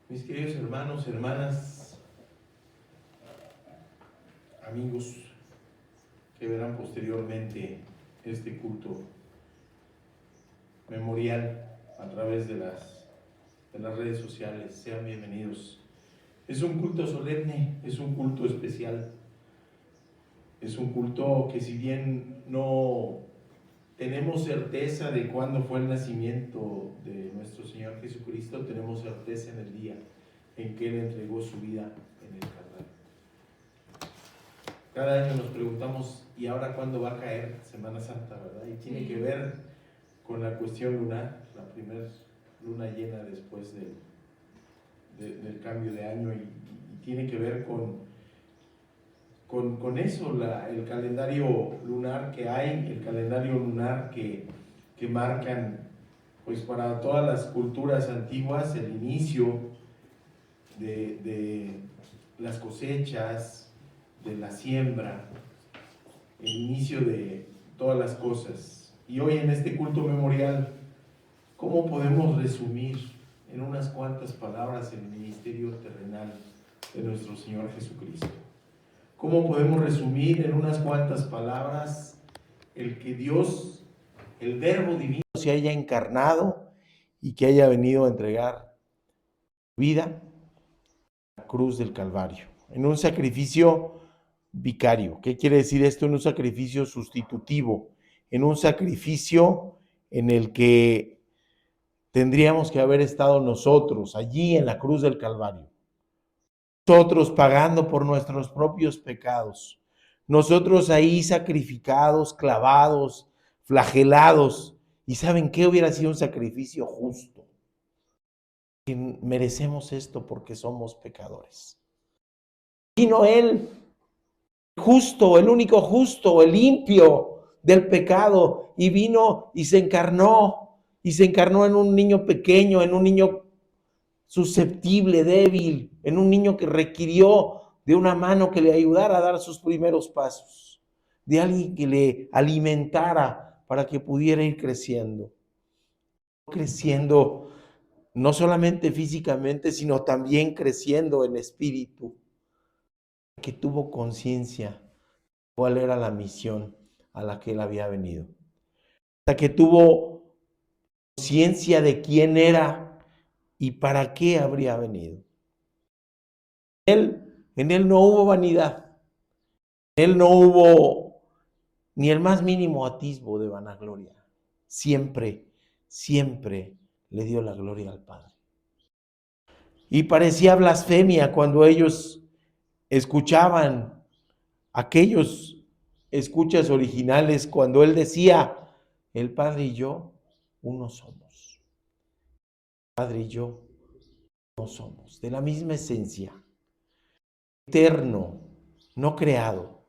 Mis queridos hermanos, hermanas, amigos que verán posteriormente este culto memorial a través de las redes sociales, sean bienvenidos. Es un culto solemne, es un culto especial, es un culto que, si bien no tenemos certeza de cuándo fue el nacimiento de nuestro Señor Jesucristo, tenemos certeza en el día en que Él entregó su vida en el Calvario. Cada año nos preguntamos, ¿y ahora cuándo va a caer Semana Santa, verdad? Y tiene que ver con la cuestión lunar, la primera luna llena después del cambio de año, y tiene que ver con eso, el calendario lunar que hay, el calendario lunar que marcan, pues, para todas las culturas antiguas, el inicio de las cosechas, de la siembra, el inicio de todas las cosas. Y hoy, en este culto memorial, ¿cómo podemos resumir en unas cuantas palabras el ministerio terrenal de nuestro Señor Jesucristo? ¿Cómo podemos resumir en unas cuantas palabras el que Dios, el Verbo Divino, se haya encarnado y que haya venido a entregar vida en la cruz del Calvario, en un sacrificio vicario? ¿Qué quiere decir esto? En un sacrificio sustitutivo, en un sacrificio en el que tendríamos que haber estado nosotros, allí en la cruz del Calvario. Nosotros pagando por nuestros propios pecados. Nosotros ahí sacrificados, clavados, flagelados. ¿Y saben qué? Hubiera sido un sacrificio justo. Merecemos esto porque somos pecadores. Vino Él, justo, el único justo, el limpio del pecado, y vino y se encarnó en un niño pequeño, en un niño susceptible, débil, en un niño que requirió de una mano que le ayudara a dar sus primeros pasos, de alguien que le alimentara para que pudiera ir creciendo no solamente físicamente, sino también creciendo en espíritu, que tuvo conciencia cuál era la misión a la que él había venido, hasta que tuvo conciencia de quién era y para qué habría venido. En él no hubo vanidad, en él no hubo ni el más mínimo atisbo de vanagloria. Siempre, siempre le dio la gloria al Padre. Y parecía blasfemia cuando ellos escuchaban aquellos escuchas originales, cuando él decía: el Padre y yo uno somos. El Padre y yo uno somos, de la misma esencia, eterno, no creado,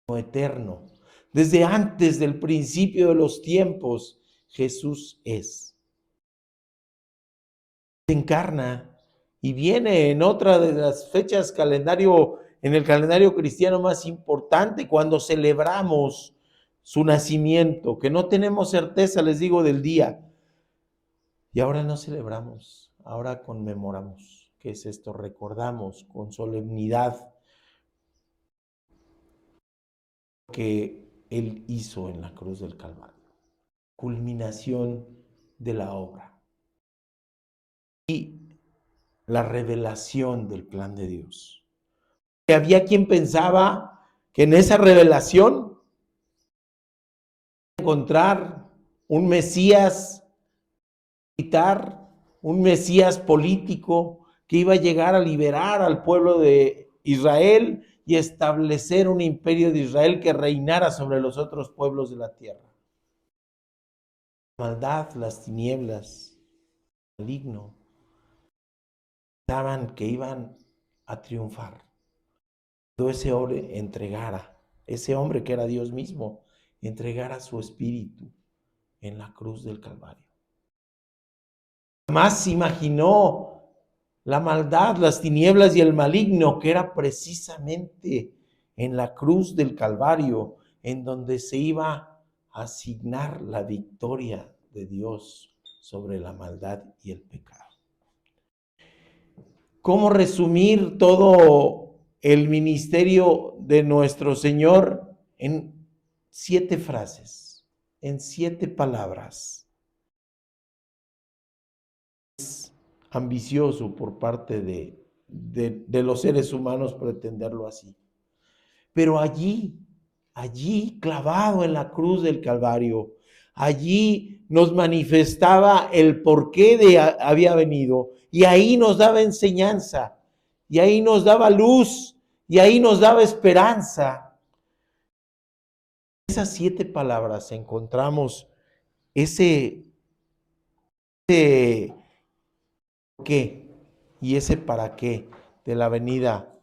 no eterno. Desde antes del principio de los tiempos, Jesús es. Se encarna y viene en otra de las fechas en el calendario cristiano más importante, cuando celebramos su nacimiento, que no tenemos certeza, les digo, del día. Y ahora no celebramos, ahora conmemoramos. ¿Qué es esto? Recordamos con solemnidad que Él hizo en la cruz del Calvario. Culminación de la obra. Y la revelación del plan de Dios. Que había quien pensaba que en esa revelación encontrar un Mesías militar, un Mesías político que iba a llegar a liberar al pueblo de Israel y establecer un imperio de Israel que reinara sobre los otros pueblos de la tierra. La maldad, las tinieblas, el maligno, pensaban que iban a triunfar. Cuando ese hombre entregara, ese hombre que era Dios mismo, entregara su espíritu en la cruz del Calvario. Jamás se imaginó la maldad, las tinieblas y el maligno, que era precisamente en la cruz del Calvario en donde se iba a asignar la victoria de Dios sobre la maldad y el pecado. cómo resumir todo el ministerio de nuestro Señor en 7 frases, en 7 palabras. Es ambicioso por parte de los seres humanos pretenderlo así. Pero allí clavado en la cruz del Calvario, allí nos manifestaba el porqué de había venido, y ahí nos daba enseñanza, y ahí nos daba luz, y ahí nos daba esperanza. En esas 7 palabras encontramos ese qué y ese para qué de la venida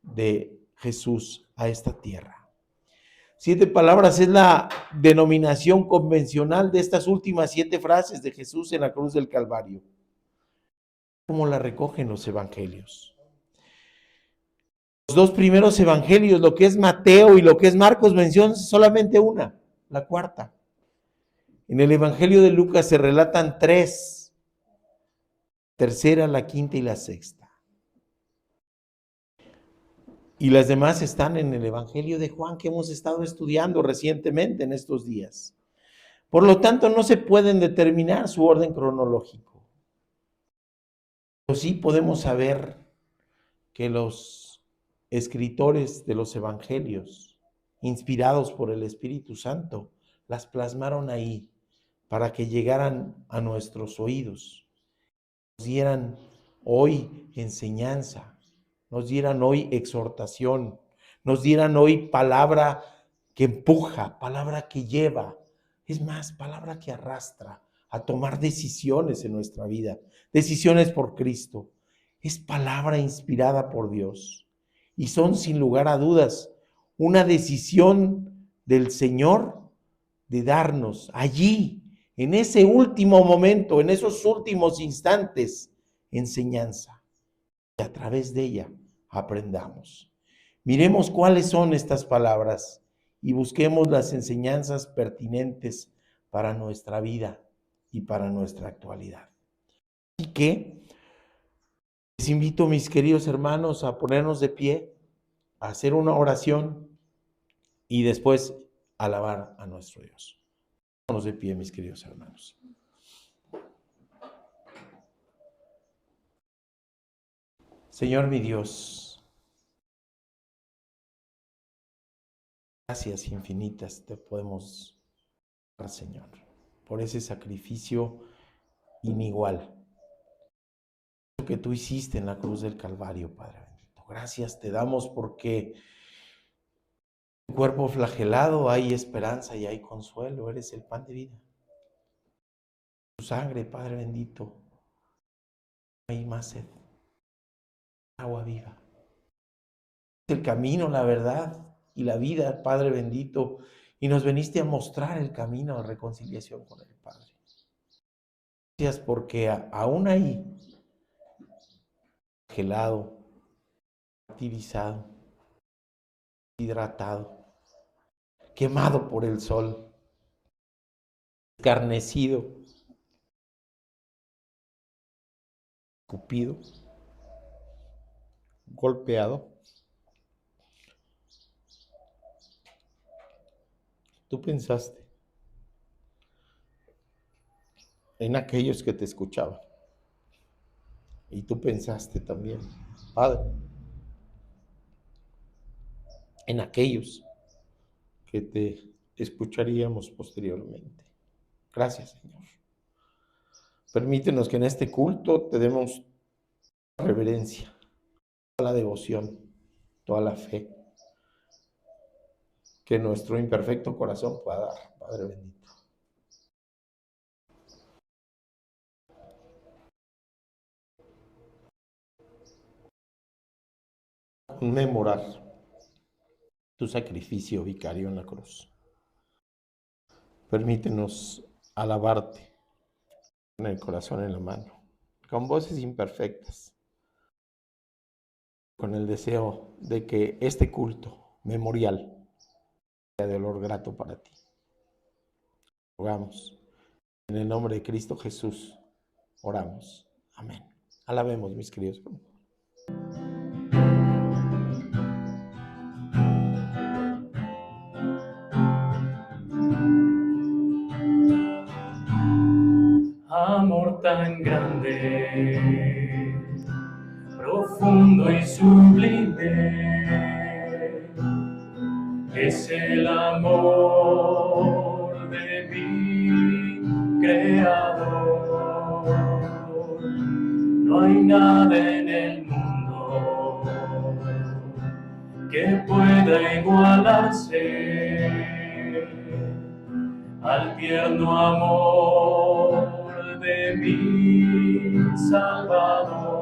de Jesús a esta tierra. 7 palabras es la denominación convencional de estas últimas 7 frases de Jesús en la cruz del Calvario, como la recogen los evangelios. Los 2 primeros evangelios, lo que es Mateo y lo que es Marcos, mencionan solamente una, la cuarta. En el evangelio de Lucas se relatan 3, tercera, la quinta y la sexta. Y las demás están en el evangelio de Juan que hemos estado estudiando recientemente en estos días. Por lo tanto, no se pueden determinar su orden cronológico. Pero sí podemos saber que los escritores de los evangelios, inspirados por el Espíritu Santo, las plasmaron ahí para que llegaran a nuestros oídos, nos dieran hoy enseñanza, nos dieran hoy exhortación, nos dieran hoy palabra que empuja, palabra que lleva, es más, palabra que arrastra a tomar decisiones en nuestra vida, decisiones por Cristo. Es palabra inspirada por Dios y son sin lugar a dudas una decisión del Señor de darnos allí, en ese último momento, en esos últimos instantes, enseñanza. Y a través de ella aprendamos. Miremos cuáles son estas palabras y busquemos las enseñanzas pertinentes para nuestra vida y para nuestra actualidad. Así que les invito, mis queridos hermanos, a ponernos de pie, a hacer una oración y después alabar a nuestro Dios. Ponernos de pie, mis queridos hermanos. Señor mi Dios, gracias infinitas te podemos dar, Señor, por ese sacrificio inigual que tú hiciste en la cruz del Calvario, Padre bendito. Gracias te damos porque en tu cuerpo flagelado hay esperanza y hay consuelo, eres el pan de vida. Tu sangre, Padre bendito, hay más sed, agua viva. Es el camino, la verdad y la vida, Padre bendito, y nos veniste a mostrar el camino a reconciliación con el Padre. Gracias porque aún ahí, gelado, martirizado, hidratado, quemado por el sol, escarnecido, escupido, golpeado. Tú pensaste en aquellos que te escuchaban. Y tú pensaste también, Padre, en aquellos que te escucharíamos posteriormente. Gracias, Señor. Permítenos que en este culto te demos reverencia, toda la devoción, toda la fe que nuestro imperfecto corazón pueda dar, Padre bendito. Conmemorar tu sacrificio vicario en la cruz. Permítenos alabarte con el corazón en la mano, con voces imperfectas, con el deseo de que este culto memorial sea de olor grato para ti. Rogamos, en el nombre de Cristo Jesús, oramos. Amén. Alabemos, mis queridos hermanos. Amor tan grande, profundo y sublime, es el amor de mi Creador. No hay nada en el mundo que pueda igualarse al tierno amor de mi Salvador.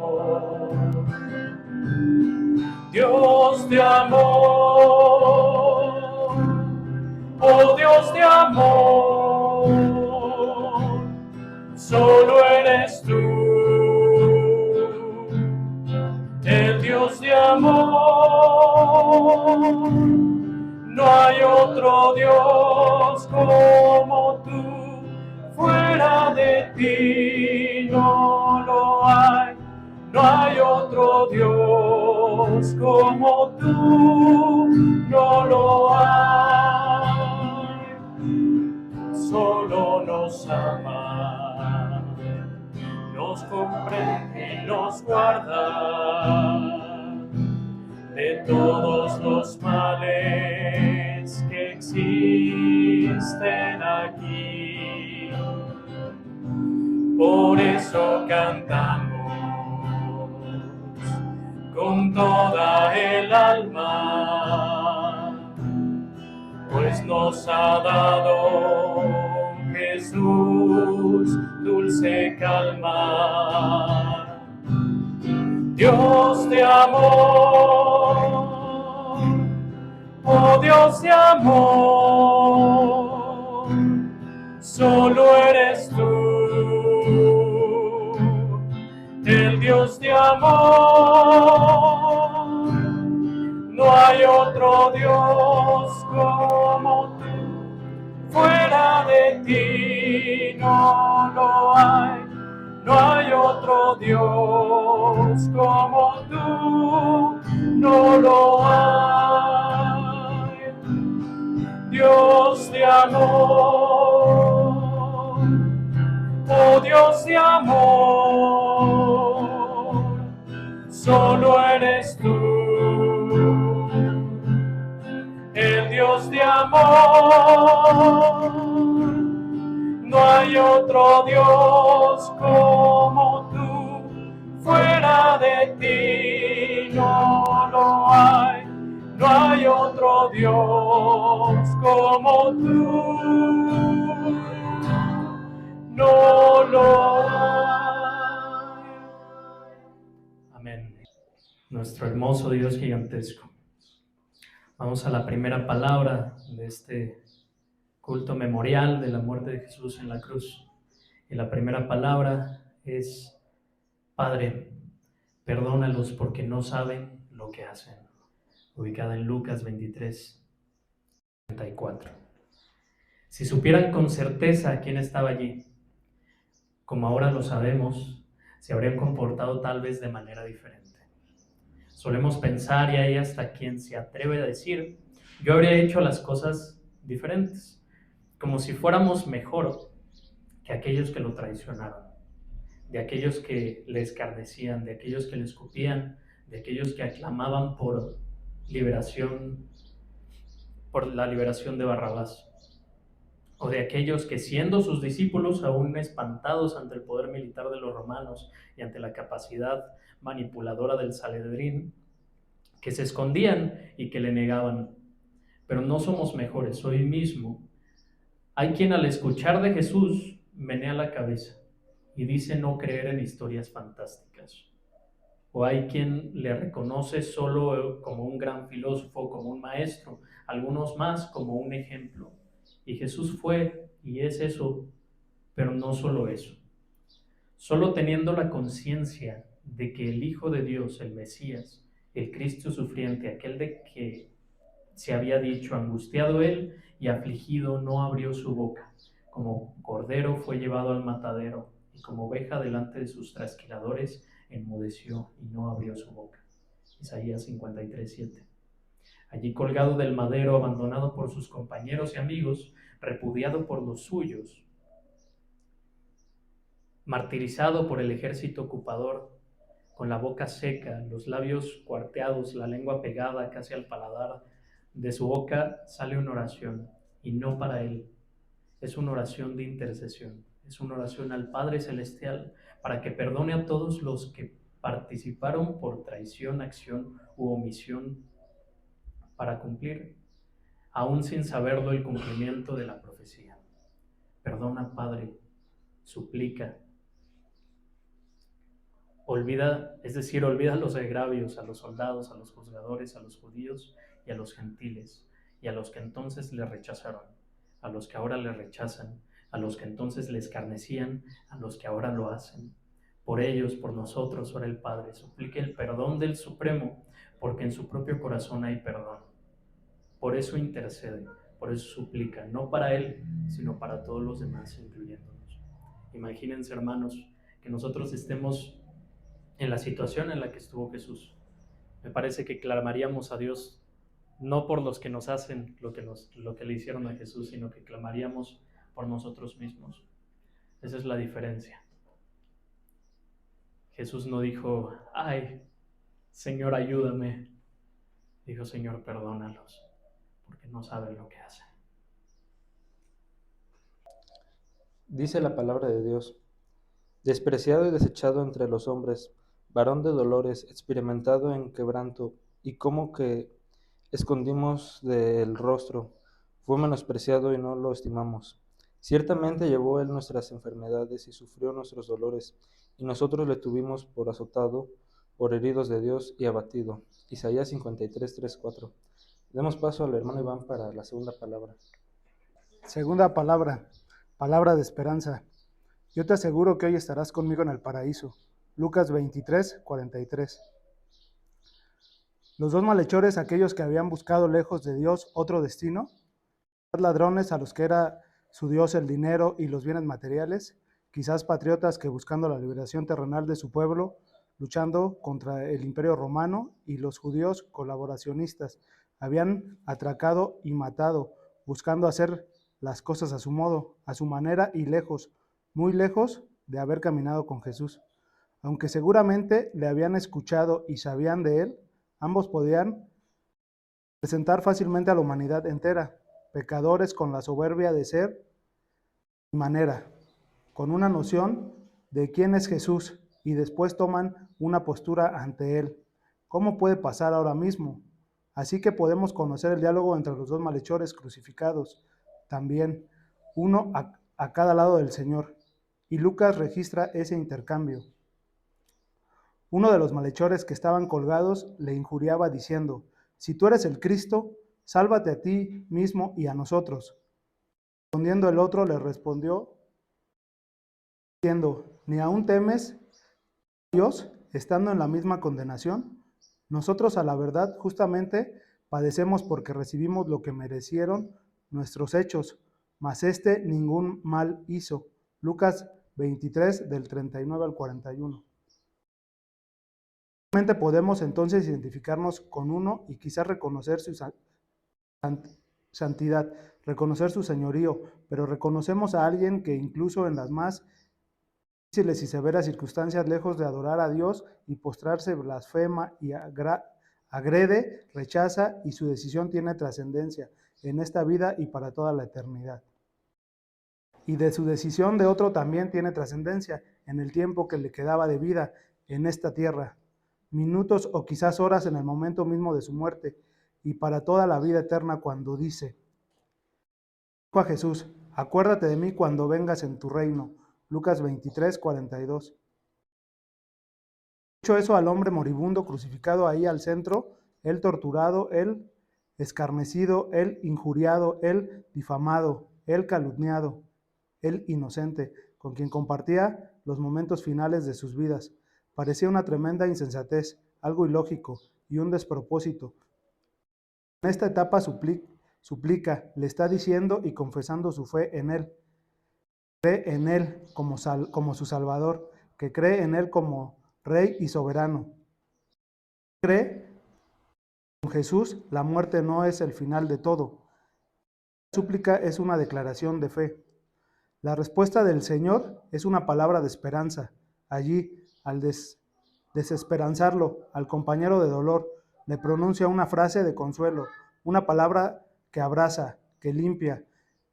Dios de amor, oh Dios de amor, solo eres tú, el Dios de amor. No hay otro Dios como tú, fuera de ti no lo hay. No hay otro Dios como tú, no lo hay. Solo nos ama, nos comprende y nos guarda de todos los males que existen aquí. Por eso cantamos con toda el alma, pues nos ha dado Jesús dulce calma. Dios de amor, oh Dios de amor, solo eres tú, el Dios de amor. No hay otro Dios como tú, fuera de ti no lo hay. No hay otro Dios como tú, no lo hay. Dios de amor, oh Dios de amor, solo eres tú, el Dios de amor. No hay otro Dios como tú, fuera de ti no lo hay. No hay otro Dios como tú, no lo hay. Amén. Nuestro hermoso Dios gigantesco. Vamos a la primera palabra de este culto memorial de la muerte de Jesús en la cruz. Y la primera palabra es: Padre, perdónalos porque no saben lo que hacen. Ubicada en Lucas 23, 34. Si supieran con certeza quién estaba allí, como ahora lo sabemos, se habrían comportado tal vez de manera diferente. Solemos pensar, y hay hasta quien se atreve a decir, yo habría hecho las cosas diferentes, como si fuéramos mejor que aquellos que lo traicionaron, de aquellos que le escarnecían, de aquellos que le escupían, de aquellos que aclamaban por la liberación de Barrabás, o de aquellos que, siendo sus discípulos, aún espantados ante el poder militar de los romanos y ante la capacidad manipuladora del Sanedrín, que se escondían y que le negaban. Pero no somos mejores. Hoy mismo hay quien, al escuchar de Jesús, menea la cabeza y dice no creer en historias fantásticas. O hay quien le reconoce solo como un gran filósofo, como un maestro, algunos más como un ejemplo. Y Jesús fue y es eso, pero no solo eso. Solo teniendo la conciencia de que el Hijo de Dios, el Mesías, el Cristo sufriente, aquel de que se había dicho, angustiado él y afligido, no abrió su boca. Como cordero fue llevado al matadero, y como oveja delante de sus trasquiladores, enmudeció y no abrió su boca. Isaías 53:7. Allí colgado del madero, abandonado por sus compañeros y amigos, repudiado por los suyos, martirizado por el ejército ocupador, con la boca seca, los labios cuarteados, la lengua pegada casi al paladar, de su boca sale una oración, y no para él. Es una oración de intercesión, es una oración al Padre Celestial para que perdone a todos los que participaron por traición, acción u omisión para cumplir, aún sin saberlo, el cumplimiento de la profecía. Perdona, Padre, suplica. Olvida, es decir, olvida los agravios a los soldados, a los juzgadores, a los judíos y a los gentiles, y a los que entonces le rechazaron, a los que ahora le rechazan, a los que entonces le escarnecían, a los que ahora lo hacen. Por ellos, por nosotros, ora el Padre, suplique el perdón del Supremo, porque en su propio corazón hay perdón. Por eso intercede, por eso suplica, no para él, sino para todos los demás, incluyéndonos. Imagínense, hermanos, que nosotros estemos en la situación en la que estuvo Jesús. Me parece que clamaríamos a Dios no por los que nos hacen lo que le hicieron a Jesús, sino que clamaríamos por nosotros mismos. Esa es la diferencia. Jesús no dijo, ay, Señor, ayúdame. Dijo, Señor, perdónalos, porque no saben lo que hacen. Dice la palabra de Dios: despreciado y desechado entre los hombres, varón de dolores, experimentado en quebranto, y como que escondimos del rostro, fue menospreciado y no lo estimamos. Ciertamente llevó él nuestras enfermedades y sufrió nuestros dolores, y nosotros le tuvimos por azotado, por heridos de Dios y abatido. Isaías 53, 3, 4. Demos paso al hermano Iván para la segunda palabra. Segunda palabra, palabra de esperanza. Yo te aseguro que hoy estarás conmigo en el paraíso. Lucas 23, 43. Los dos malhechores, aquellos que habían buscado lejos de Dios otro destino, ladrones a los que era su Dios el dinero y los bienes materiales, quizás patriotas que buscando la liberación terrenal de su pueblo, luchando contra el imperio romano, y los judíos colaboracionistas, habían atracado y matado, buscando hacer las cosas a su modo, a su manera y lejos, muy lejos de haber caminado con Jesús. Aunque seguramente le habían escuchado y sabían de él, ambos podían presentar fácilmente a la humanidad entera, pecadores con la soberbia de ser y manera, con una noción de quién es Jesús, y después toman una postura ante él. ¿Cómo puede pasar ahora mismo? Así que podemos conocer el diálogo entre los dos malhechores crucificados, también, uno a cada lado del Señor. Y Lucas registra ese intercambio. Uno de los malhechores que estaban colgados le injuriaba diciendo: si tú eres el Cristo, sálvate a ti mismo y a nosotros. Respondiendo el otro le respondió diciendo: ¿ni aún temes a Dios, estando en la misma condenación? Nosotros a la verdad justamente padecemos porque recibimos lo que merecieron nuestros hechos, mas este ningún mal hizo. Lucas 23 del 39 al 41. Podemos entonces identificarnos con uno y quizás reconocer su santidad, reconocer su señorío, pero reconocemos a alguien que incluso en las más difíciles y severas circunstancias, lejos de adorar a Dios y postrarse, blasfema y agrede, rechaza, y su decisión tiene trascendencia en esta vida y para toda la eternidad. Y de su decisión de otro también tiene trascendencia en el tiempo que le quedaba de vida en esta tierra, minutos o quizás horas en el momento mismo de su muerte, y para toda la vida eterna, cuando dice: dijo a Jesús: acuérdate de mí cuando vengas en tu reino. Lucas 23, 42. Dicho eso al hombre moribundo crucificado ahí al centro, él torturado, él escarnecido, él injuriado, él difamado, él calumniado, él inocente, con quien compartía los momentos finales de sus vidas. Parecía una tremenda insensatez, algo ilógico y un despropósito. En esta etapa suplica, le está diciendo y confesando su fe en él. Cree en él como su Salvador, que cree en él como Rey y soberano. Cree con Jesús, la muerte no es el final de todo. La súplica es una declaración de fe. La respuesta del Señor es una palabra de esperanza. Allí, al desesperanzarlo, al compañero de dolor, le pronuncia una frase de consuelo, una palabra que abraza, que limpia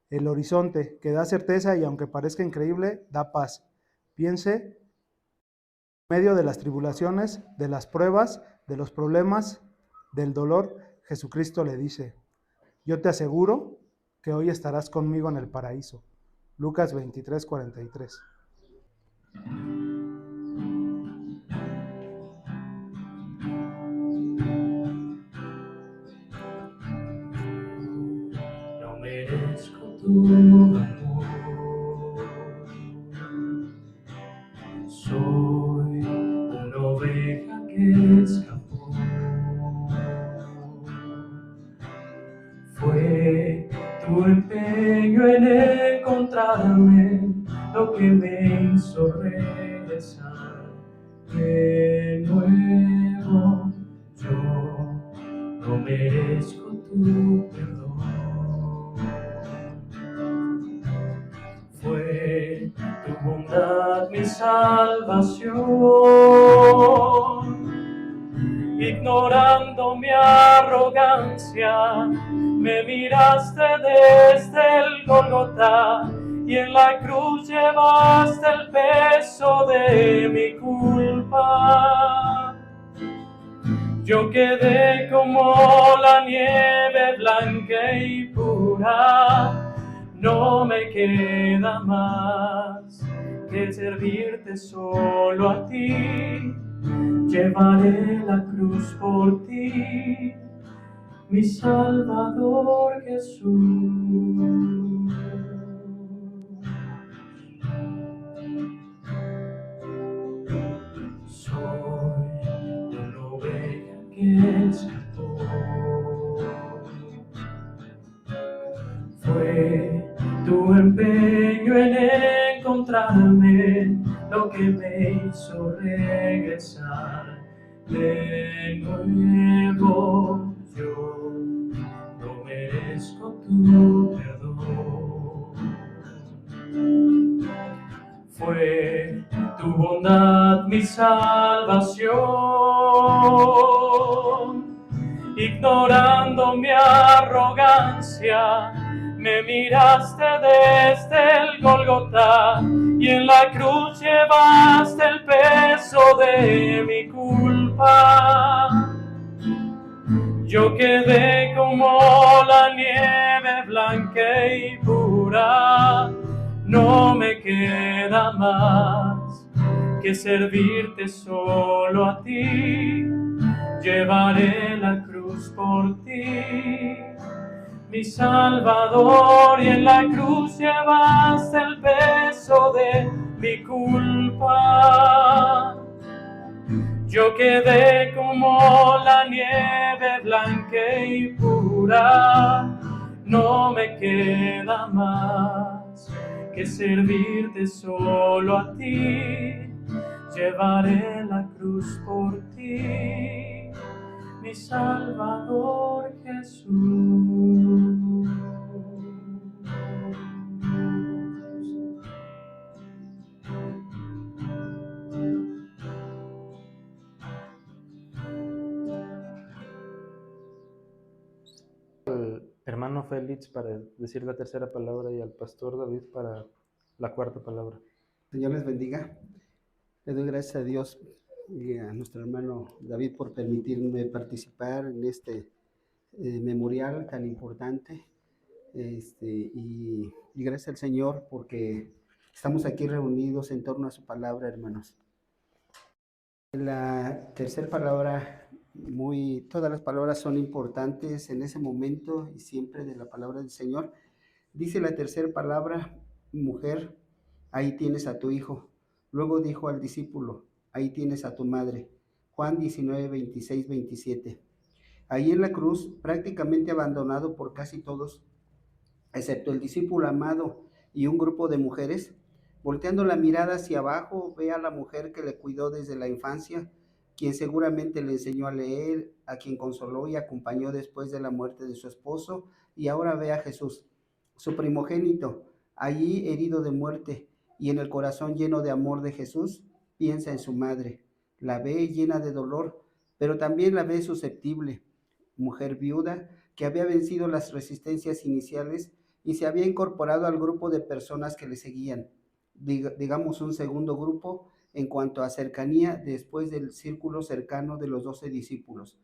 el horizonte, que da certeza y aunque parezca increíble, da paz. Piense en medio de las tribulaciones, de las pruebas, de los problemas, del dolor, Jesucristo le dice: yo te aseguro que hoy estarás conmigo en el paraíso. Lucas 23:43. No merezco tu amor, soy una oveja que escapó. Fue tu empeño en encontrarme lo que me hizo regresar de nuevo. Yo no merezco tu perdón. Fue tu bondad mi salvación. Ignorando mi arrogancia, me miraste desde el Gólgota y en la cruz llevaste el peso de mi culpa. Yo quedé como la nieve blanca y pura, no me queda más que servirte solo a ti. Llevaré la cruz por ti, mi Salvador Jesús. Soy una oveja que escapó. Fue tu empeño en encontrarme lo que me hizo regresar de nuevo. Yo no merezco tu perdón. Fue tu bondad mi salvación. Ignorando mi arrogancia, me miraste desde el Gólgota y en la cruz llevaste el peso de mi culpa. Yo quedé como la nieve blanca y pura, no me queda más que servirte solo a ti. Llevaré la cruz por ti, mi Salvador, y en la cruz llevaste el peso de mi culpa. Yo quedé como la nieve blanca y pura, no me queda más que servirte solo a ti. Llevaré la cruz por ti, mi Salvador Jesús. Al hermano Félix para decir la tercera palabra y al pastor David para la cuarta palabra. Señor les bendiga. Le doy gracias a Dios y a nuestro hermano David por permitirme participar en este memorial tan importante. Y gracias al Señor porque estamos aquí reunidos en torno a su palabra, hermanos. La tercera palabra, todas las palabras son importantes en ese momento y siempre de la palabra del Señor. Dice la tercera palabra: mujer, ahí tienes a tu hijo. Luego dijo al discípulo: ahí tienes a tu madre. Juan 19, 26, 27. Ahí en la cruz, prácticamente abandonado por casi todos, excepto el discípulo amado y un grupo de mujeres, Volteando la mirada hacia abajo, ve a la mujer que le cuidó desde la infancia, quien seguramente le enseñó a leer, a quien consoló y acompañó después de la muerte de su esposo, y ahora ve a Jesús, su primogénito, allí herido de muerte, y en el corazón lleno de amor de Jesús, piensa en su madre, la ve llena de dolor, pero también la ve susceptible, mujer viuda que había vencido las resistencias iniciales y se había incorporado al grupo de personas que le seguían, digamos un segundo grupo en cuanto a cercanía después del círculo cercano de los 12 discípulos.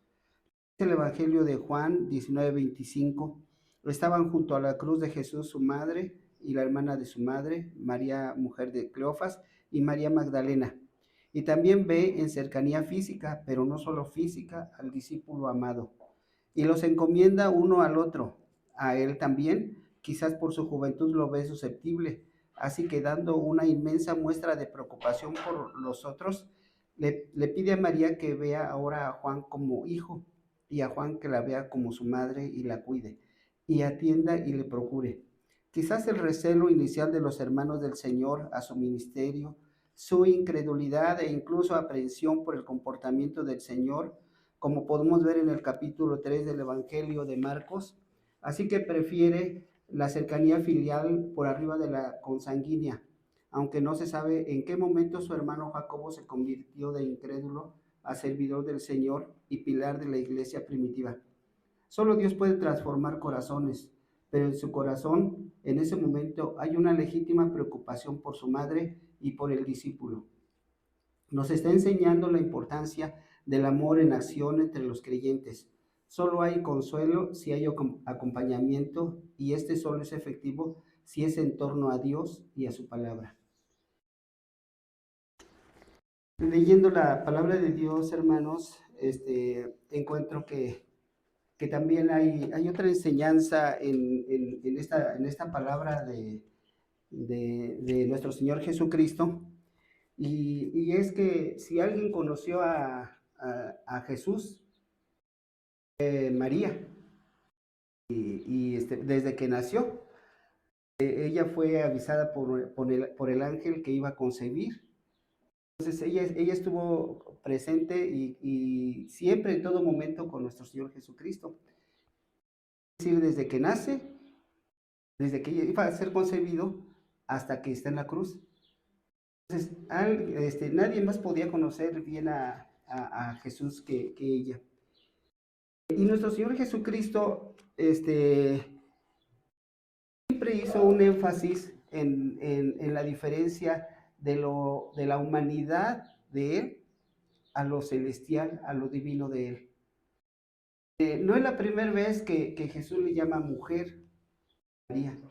El Evangelio de Juan 19:25, estaban junto a la cruz de Jesús su madre y la hermana de su madre, María, mujer de Cleofas, y María Magdalena. Y también ve en cercanía física, pero no solo física, al discípulo amado. Y los encomienda uno al otro. A él también, quizás por su juventud lo ve susceptible, así que dando una inmensa muestra de preocupación por los otros, le pide a María que vea ahora a Juan como hijo y a Juan que la vea como su madre y la cuide, y atienda y le procure. Quizás el recelo inicial de los hermanos del Señor a su ministerio, su incredulidad e incluso aprehensión por el comportamiento del Señor, como podemos ver en el capítulo 3 del Evangelio de Marcos, así que prefiere la cercanía filial por arriba de la consanguínea, aunque no se sabe en qué momento su hermano Jacobo se convirtió de incrédulo a servidor del Señor y pilar de la iglesia primitiva. Solo Dios puede transformar corazones, pero en su corazón, en ese momento, hay una legítima preocupación por su madre y por el discípulo. Nos está enseñando la importancia del amor en acción entre los creyentes. Solo hay consuelo si hay acompañamiento, y este solo es efectivo si es en torno a Dios y a su palabra. Leyendo la palabra de Dios, hermanos, encuentro que también hay otra enseñanza en esta palabra de nuestro Señor Jesucristo, y es que si alguien conoció a Jesús, María, desde que nació, ella fue avisada por el ángel que iba a concebir. Entonces ella estuvo presente y siempre en todo momento con nuestro Señor Jesucristo. Es decir, desde que nace, desde que iba a ser concebido hasta que está en la cruz. Entonces, nadie más podía conocer bien a Jesús que ella. Y nuestro Señor Jesucristo siempre hizo un énfasis en la diferencia de la humanidad de Él a lo celestial, a lo divino de Él. No es la primera vez que Jesús le llama mujer a María. En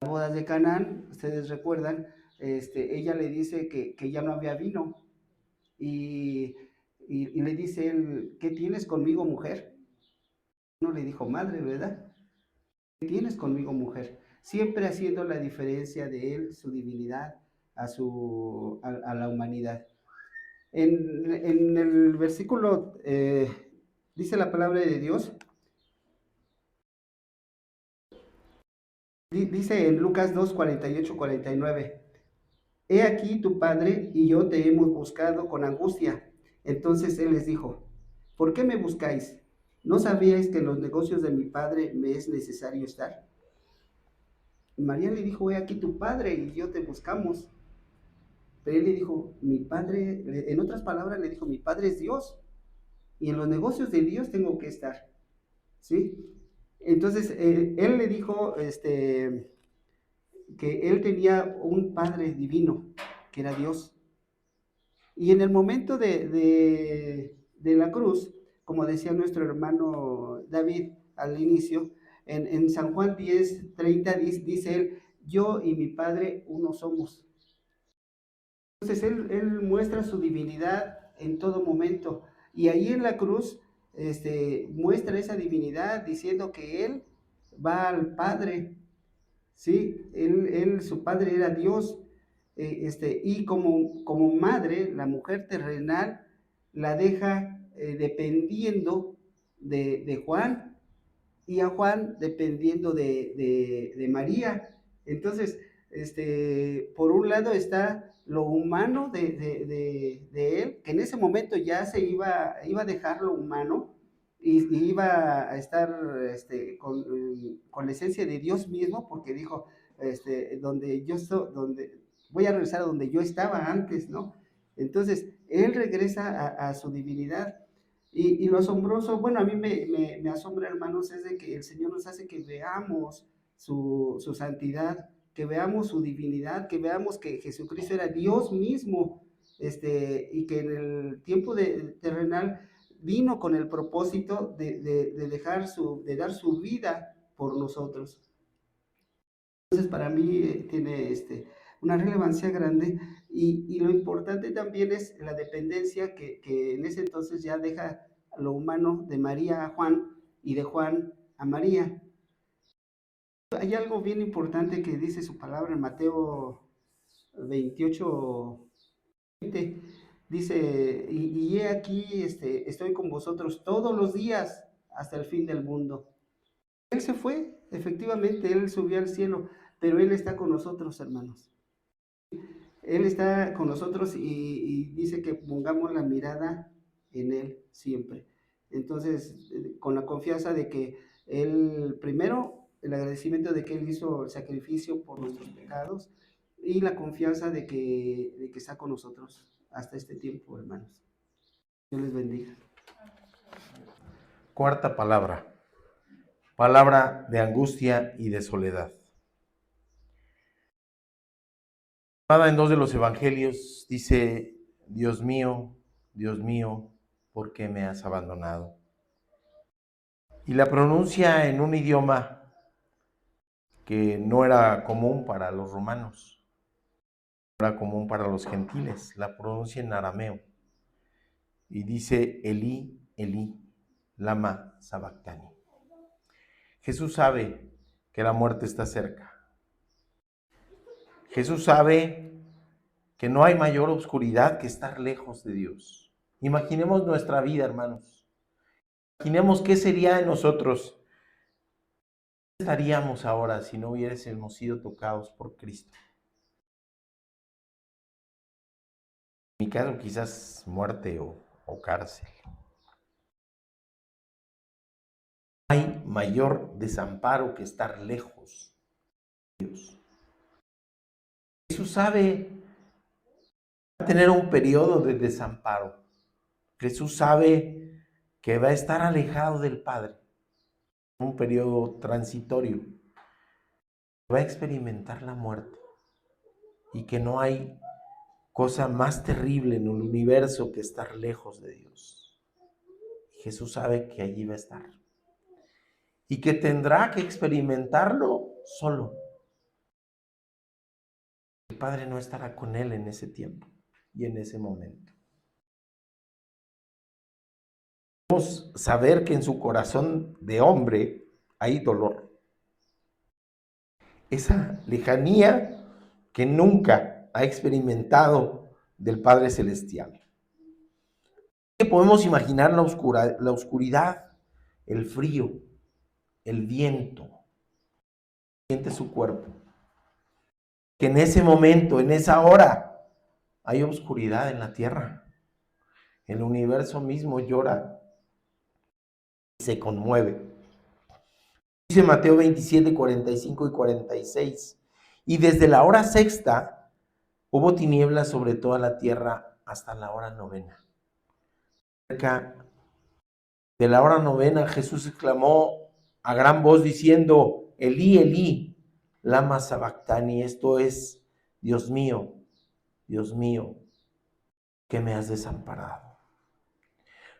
las bodas de Canaán, ustedes recuerdan, ella le dice que ya no había vino, y le dice él: ¿qué tienes conmigo, mujer? No le dijo madre, ¿verdad? ¿Qué tienes conmigo, mujer? Siempre haciendo la diferencia de él, su divinidad, a la humanidad. En el versículo, dice la palabra de Dios, dice en Lucas 2, 48, 49, he aquí tu padre y yo te hemos buscado con angustia. Entonces él les dijo: ¿por qué me buscáis? ¿No sabíais que en los negocios de mi padre me es necesario estar? María le dijo: he aquí tu padre y yo te buscamos. Pero él le dijo: mi padre, en otras palabras le dijo: mi padre es Dios, y en los negocios de Dios tengo que estar, ¿sí? Entonces, él le dijo que él tenía un padre divino, que era Dios. Y en el momento de la cruz, como decía nuestro hermano David al inicio, en San Juan 10:30 dice él: yo y mi Padre uno somos. Entonces él muestra su divinidad en todo momento, y ahí en la cruz muestra esa divinidad diciendo que él va al Padre, ¿sí? Su Padre era Dios, y como madre, la mujer terrenal la deja dependiendo de Juan, y a Juan dependiendo de María. Entonces, Por un lado está lo humano de él, que en ese momento ya se iba a dejar lo humano y iba a estar con la esencia de Dios mismo, porque dijo, donde voy a regresar a donde yo estaba antes, ¿no? Entonces, él regresa a su divinidad. Y lo asombroso, bueno, a mí me asombra, hermanos, es de que el Señor nos hace que veamos su santidad, que veamos su divinidad, que veamos que Jesucristo era Dios mismo, y que en el tiempo terrenal vino con el propósito de dar su vida por nosotros. Entonces, para mí tiene una relevancia grande y lo importante también es la dependencia que en ese entonces ya deja lo humano de María a Juan y de Juan a María. Hay algo bien importante que dice su palabra en Mateo 28, 20. Dice, y he aquí, estoy con vosotros todos los días hasta el fin del mundo. Él se fue, efectivamente, Él subió al cielo, pero Él está con nosotros, hermanos. Él está con nosotros y dice que pongamos la mirada en Él siempre. Entonces, con la confianza de que Él, primero, el agradecimiento de que Él hizo el sacrificio por nuestros pecados y la confianza de que está con nosotros hasta este tiempo, hermanos. Dios les bendiga. Cuarta palabra. Palabra de angustia y de soledad. En dos de los evangelios dice, Dios mío, ¿por qué me has abandonado? Y la pronuncia en un idioma que no era común para los romanos, no era común para los gentiles, la pronuncia en arameo. Y dice, Elí, Elí, lama sabactani. Jesús sabe que la muerte está cerca. Jesús sabe que no hay mayor oscuridad que estar lejos de Dios. Imaginemos nuestra vida, hermanos. Imaginemos qué sería de nosotros. ¿Qué estaríamos ahora si no hubiésemos sido tocados por Cristo? En mi caso, quizás muerte o cárcel. No hay mayor desamparo que estar lejos de Dios. Jesús sabe va a tener un periodo de desamparo. Jesús sabe que va a estar alejado del Padre. Un periodo transitorio. Va a experimentar la muerte. Y que no hay cosa más terrible en el universo que estar lejos de Dios. Jesús sabe que allí va a estar. Y que tendrá que experimentarlo solo. El Padre no estará con él en ese tiempo y en ese momento. Podemos saber que en su corazón de hombre hay dolor. Esa lejanía que nunca ha experimentado del Padre Celestial. Podemos imaginar la oscuridad, el frío, el viento, siente su cuerpo. Que en ese momento, en esa hora, hay oscuridad en la tierra. El universo mismo llora y se conmueve. Dice Mateo 27, 45 y 46. Y desde la hora sexta hubo tinieblas sobre toda la tierra hasta la hora novena. Cerca de la hora novena, Jesús exclamó a gran voz diciendo, Elí, Elí, lama sabactani. Esto es, Dios mío, que me has desamparado.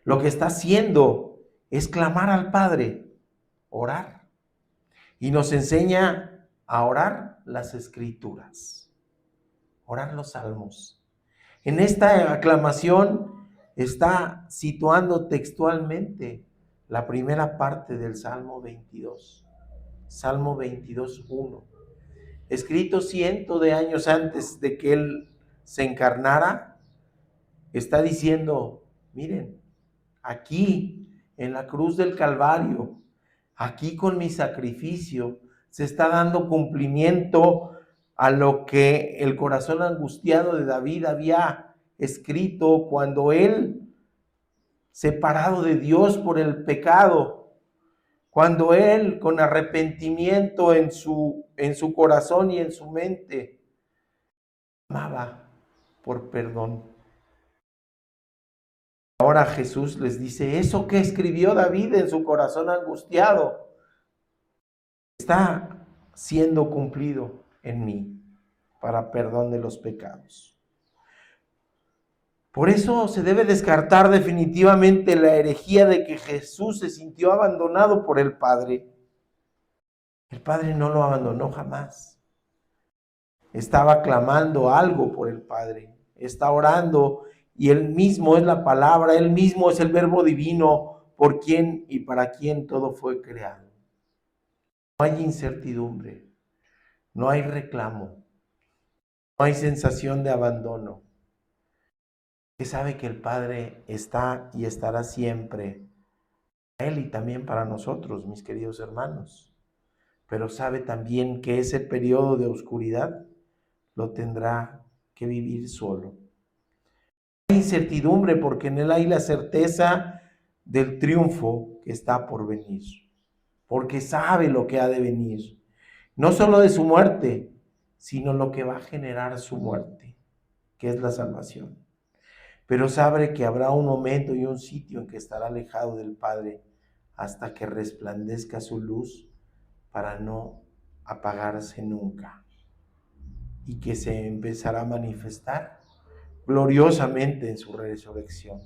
Lo que está haciendo es clamar al Padre, orar. Y nos enseña a orar las Escrituras, orar los salmos. En esta aclamación está situando textualmente la primera parte del Salmo 22. Salmo 22, 1. Escrito cientos de años antes de que Él se encarnara, está diciendo, miren, aquí en la cruz del Calvario, aquí con mi sacrificio, se está dando cumplimiento a lo que el corazón angustiado de David había escrito cuando él, separado de Dios por el pecado, cuando él con arrepentimiento en su corazón y en su mente, clamaba por perdón. Ahora Jesús les dice, eso que escribió David en su corazón angustiado está siendo cumplido en mí para perdón de los pecados. Por eso se debe descartar definitivamente la herejía de que Jesús se sintió abandonado por el Padre. El Padre no lo abandonó jamás. Estaba clamando algo por el Padre. Está orando y Él mismo es la palabra, Él mismo es el verbo divino por quien y para quien todo fue creado. No hay incertidumbre, no hay reclamo, no hay sensación de abandono. Que sabe que el Padre está y estará siempre para Él y también para nosotros, mis queridos hermanos. Pero sabe también que ese periodo de oscuridad lo tendrá que vivir solo. Hay incertidumbre porque en Él hay la certeza del triunfo que está por venir, porque sabe lo que ha de venir, no solo de su muerte, sino lo que va a generar su muerte, que es la salvación. Pero sabe que habrá un momento y un sitio en que estará alejado del Padre hasta que resplandezca su luz para no apagarse nunca y que se empezará a manifestar gloriosamente en su resurrección.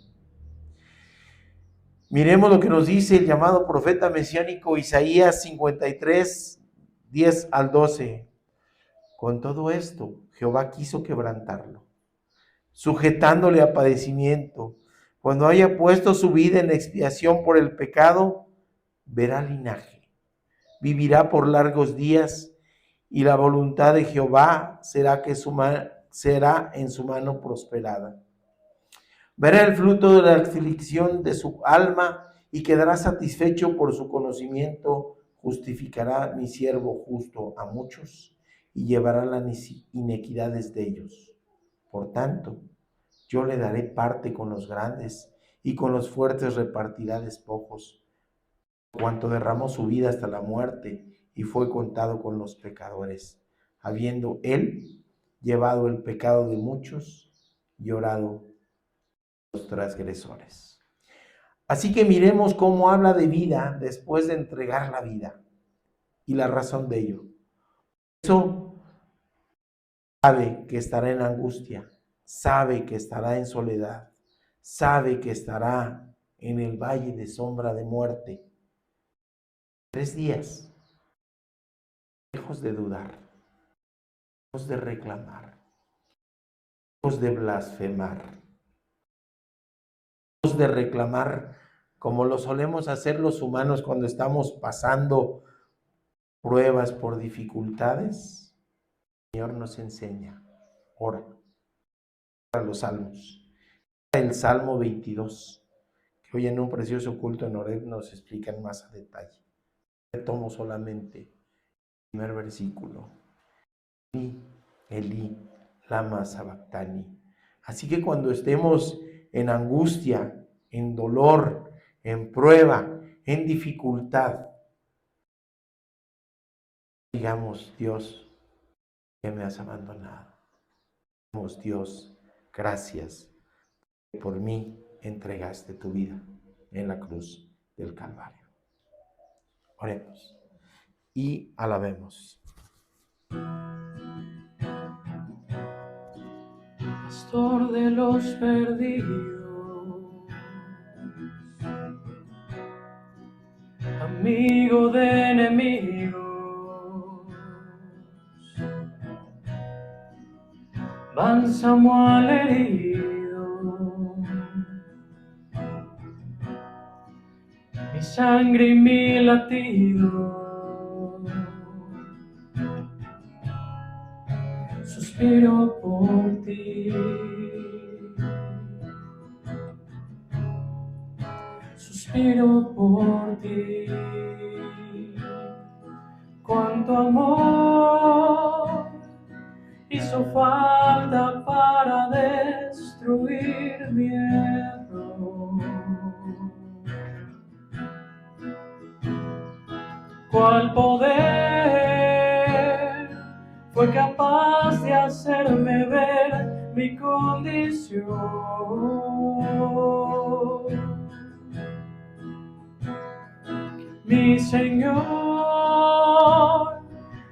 Miremos lo que nos dice el llamado profeta mesiánico Isaías 53, 10 al 12. Con todo esto, Jehová quiso quebrantarlo, sujetándole a padecimiento. Cuando haya puesto su vida en expiación por el pecado, verá linaje, vivirá por largos días, y la voluntad de Jehová será en su mano prosperada. Verá el fruto de la aflicción de su alma y quedará satisfecho por su conocimiento. Justificará mi siervo justo a muchos y llevará las iniquidades de ellos. Por tanto, yo le daré parte con los grandes y con los fuertes repartirá despojos. Cuanto derramó su vida hasta la muerte y fue contado con los pecadores, habiendo él llevado el pecado de muchos y orado los transgresores. Así que miremos cómo habla de vida después de entregar la vida y la razón de ello. Eso sabe que estará en angustia, sabe que estará en soledad, sabe que estará en el valle de sombra de muerte. 3 días, lejos de dudar, lejos de reclamar, lejos de blasfemar, lejos de reclamar como lo solemos hacer los humanos cuando estamos pasando pruebas por dificultades. El Señor nos enseña, ora, para los salmos. El Salmo 22, que hoy en un precioso culto en Oreb nos explican más a detalle. Retomo solamente el primer versículo. Elí, lama sabactani. Así que cuando estemos en angustia, en dolor, en prueba, en dificultad, digamos, Dios, que me has abandonado. Digamos, Dios, gracias, por mí entregaste tu vida en la cruz del Calvario. Oremos y alabemos. Pastor de los perdidos, amigo de enemigos, bálsamo al herido, mi sangre y mi latido, suspiro por ti. Suspiro por ti. Cuánto amor hizo falta para destruir mi error. ¿Cuál poder fue capaz de hacerme ver mi condición? Mi Señor,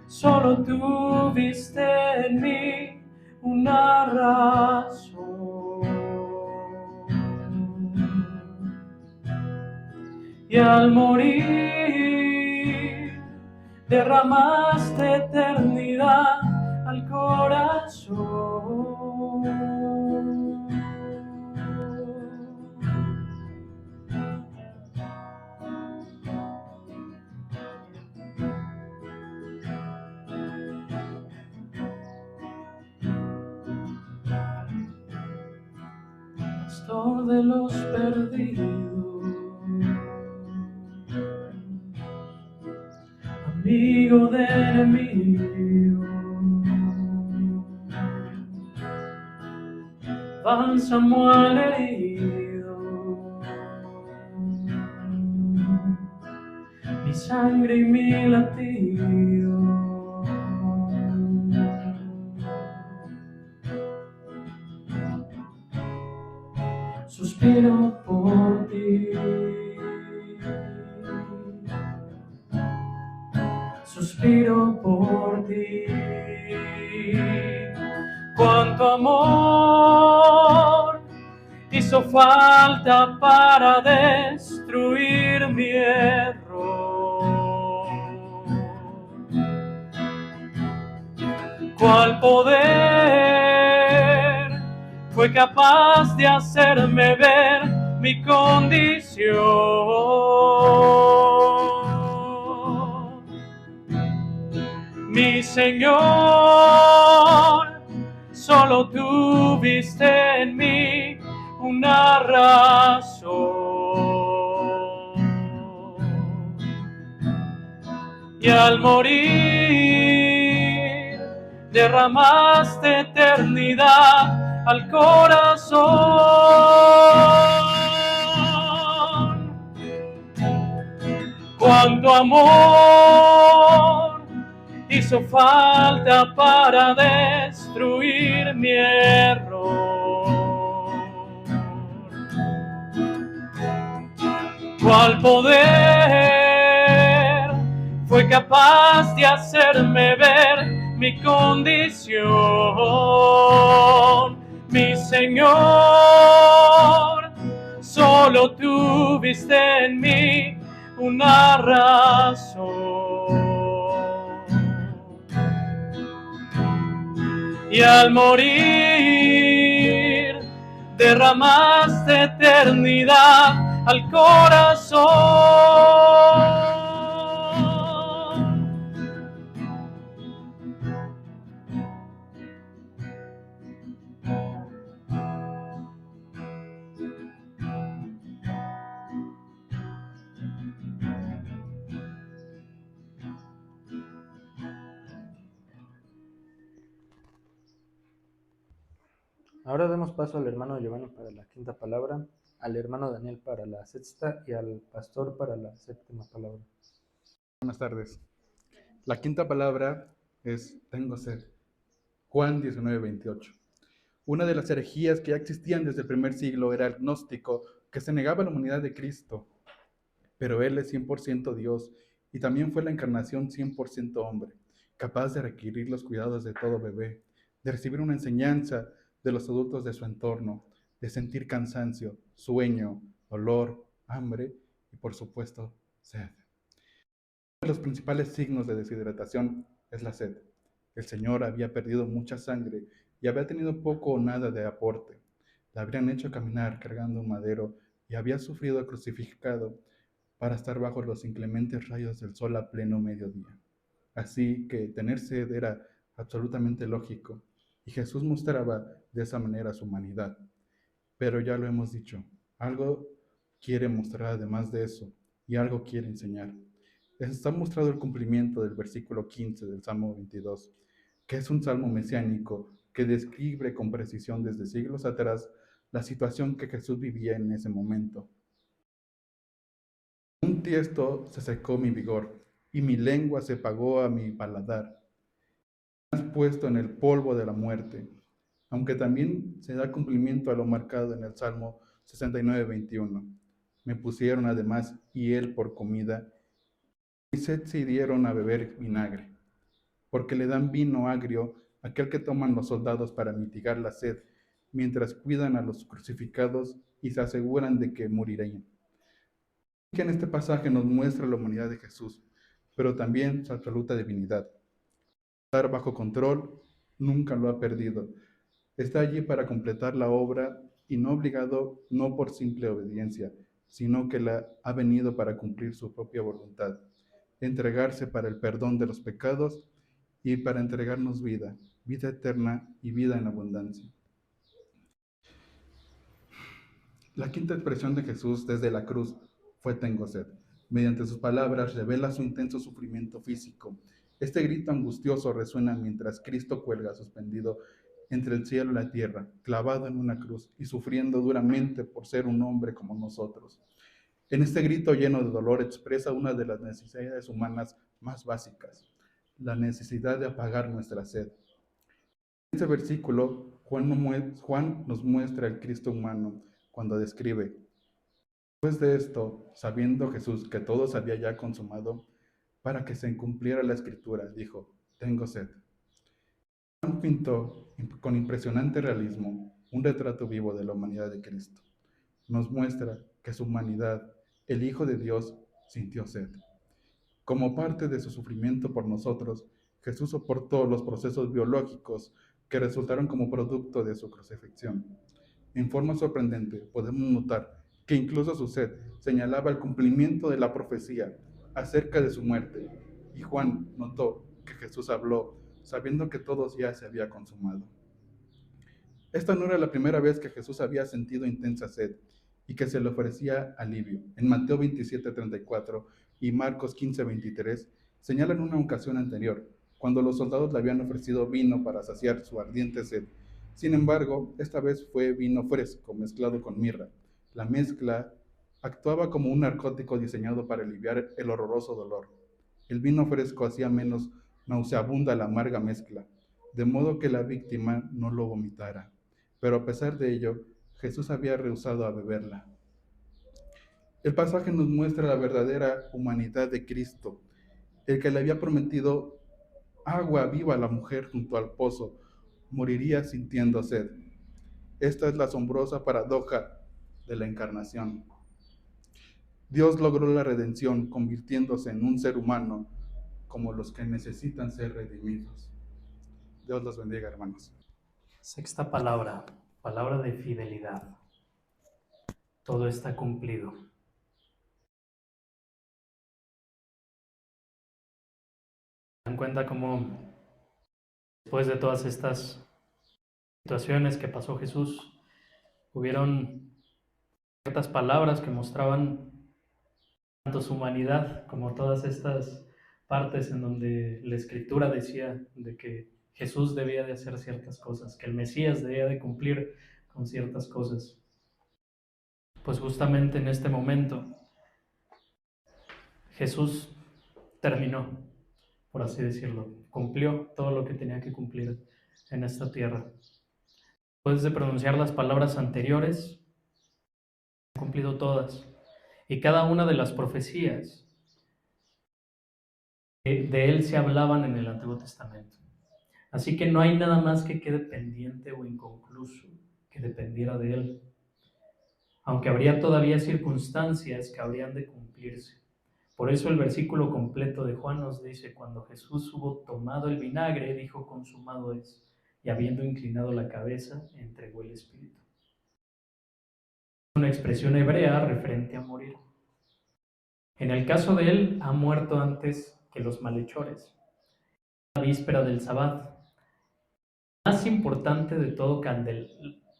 solo tú viste en mí una razón. Y al morir, derramaste eternidad al corazón. Pastor de los perdidos, amigo de enemigos, bálsamo al herido, mi sangre y mi latido. Suspiro por ti, suspiro por ti. Cuánto amor hizo falta para destruir mi error. ¿Cuál poder fue capaz de hacerme ver mi condición? Mi Señor, solo tú viste en mí una razón. Y al morir, derramaste eternidad al corazón. Cuánto amor hizo falta para destruir mi error. ¿Cuál poder fue capaz de hacerme ver mi condición? Mi Señor, solo tú viste en mí una razón. Y al morir, derramaste eternidad al corazón. Ahora demos paso al hermano Giovanni para la quinta palabra, al hermano Daniel para la sexta y al pastor para la séptima palabra. Buenas tardes. La quinta palabra es tengo sed. Juan 19:28. Una de las herejías que ya existían desde el primer siglo era el gnóstico, que se negaba a la humanidad de Cristo. Pero Él es 100% Dios y también fue la encarnación 100% hombre, capaz de requerir los cuidados de todo bebé, de recibir una enseñanza de los adultos de su entorno, de sentir cansancio, sueño, dolor, hambre y por supuesto sed. Uno de los principales signos de deshidratación es la sed. El Señor había perdido mucha sangre y había tenido poco o nada de aporte. La habrían hecho caminar cargando un madero y había sufrido crucificado para estar bajo los inclementes rayos del sol a pleno mediodía. Así que tener sed era absolutamente lógico, y Jesús mostraba de esa manera su humanidad. Pero ya lo hemos dicho, algo quiere mostrar además de eso, y algo quiere enseñar. Les está mostrado el cumplimiento del versículo 15 del Salmo 22. que es un salmo mesiánico que describe con precisión desde siglos atrás la situación que Jesús vivía en ese momento. Un tiesto se secó mi vigor, y mi lengua se pagó a mi paladar. Me has puesto en el polvo de la muerte, aunque también se da cumplimiento a lo marcado en el Salmo 69:21. Me pusieron además hiel por comida, y sed se dieron a beber vinagre, porque le dan vino agrio aquel que toman los soldados para mitigar la sed, mientras cuidan a los crucificados y se aseguran de que morirán. Que en este pasaje nos muestra la humanidad de Jesús, pero también su absoluta divinidad. Estar bajo control, nunca lo ha perdido. Está allí para completar la obra y no obligado, no por simple obediencia, sino que la ha venido para cumplir su propia voluntad, entregarse para el perdón de los pecados y para entregarnos vida, vida eterna y vida en abundancia. La quinta expresión de Jesús desde la cruz fue tengo sed. Mediante sus palabras revela su intenso sufrimiento físico. Este grito angustioso resuena mientras Cristo cuelga suspendido entre el cielo y la tierra, clavado en una cruz y sufriendo duramente por ser un hombre como nosotros. En este grito lleno de dolor expresa una de las necesidades humanas más básicas, la necesidad de apagar nuestra sed. En este versículo, Juan nos muestra el Cristo humano cuando describe: después de esto, sabiendo Jesús que todo se había ya consumado, para que se cumpliera la escritura, dijo: tengo sed. Juan pintó con impresionante realismo un retrato vivo de la humanidad de Cristo. Nos muestra que su humanidad, el Hijo de Dios, sintió sed. Como parte de su sufrimiento por nosotros, Jesús soportó los procesos biológicos que resultaron como producto de su crucifixión. En forma sorprendente, podemos notar que incluso su sed señalaba el cumplimiento de la profecía acerca de su muerte, y Juan notó que Jesús habló sabiendo que todo ya se había consumado. Esta no era la primera vez que Jesús había sentido intensa sed y que se le ofrecía alivio. En Mateo 27:34 y Marcos 15:23 señalan una ocasión anterior, cuando los soldados le habían ofrecido vino para saciar su ardiente sed. Sin embargo, esta vez fue vino fresco mezclado con mirra. La mezcla actuaba como un narcótico diseñado para aliviar el horroroso dolor. El vino fresco hacía menos nauseabunda la amarga mezcla, de modo que la víctima no lo vomitara. Pero a pesar de ello, Jesús había rehusado a beberla. El pasaje nos muestra la verdadera humanidad de Cristo, el que le había prometido agua viva a la mujer junto al pozo, moriría sintiendo sed. Esta es la asombrosa paradoja de la encarnación. Dios logró la redención convirtiéndose en un ser humano como los que necesitan ser redimidos. Dios los bendiga, hermanos. Sexta palabra, palabra de fidelidad. Todo está cumplido. ¿Se dan cuenta cómo después de todas estas situaciones que pasó Jesús, hubieron ciertas palabras que mostraban tanto su humanidad como todas estas partes en donde la Escritura decía de que Jesús debía de hacer ciertas cosas, que el Mesías debía de cumplir con ciertas cosas? Pues justamente en este momento Jesús terminó, por así decirlo, cumplió todo lo que tenía que cumplir en esta tierra. Después de pronunciar las palabras anteriores, ha cumplido todas. Y cada una de las profecías de él se hablaban en el Antiguo Testamento. Así que no hay nada más que quede pendiente o inconcluso que dependiera de él. Aunque habría todavía circunstancias que habrían de cumplirse. Por eso el versículo completo de Juan nos dice: cuando Jesús hubo tomado el vinagre, dijo: consumado es. Y habiendo inclinado la cabeza, entregó el Espíritu. Una expresión hebrea referente a morir. En el caso de él, ha muerto antes que los malhechores. La víspera del Sabbat, más importante de todo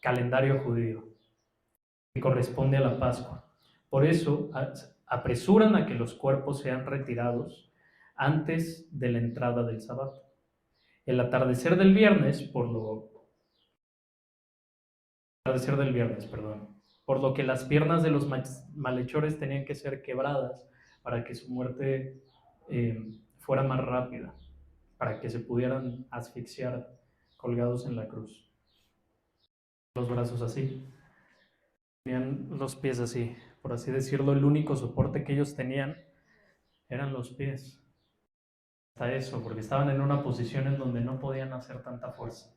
calendario judío, que corresponde a la Pascua. Por eso apresuran a que los cuerpos sean retirados antes de la entrada del Sabbat. El atardecer del viernes, por lo que las piernas de los malhechores tenían que ser quebradas para que su muerte fuera más rápida, para que se pudieran asfixiar colgados en la cruz. Los brazos así, tenían los pies así, por así decirlo, el único soporte que ellos tenían eran los pies. Hasta eso, porque estaban en una posición en donde no podían hacer tanta fuerza.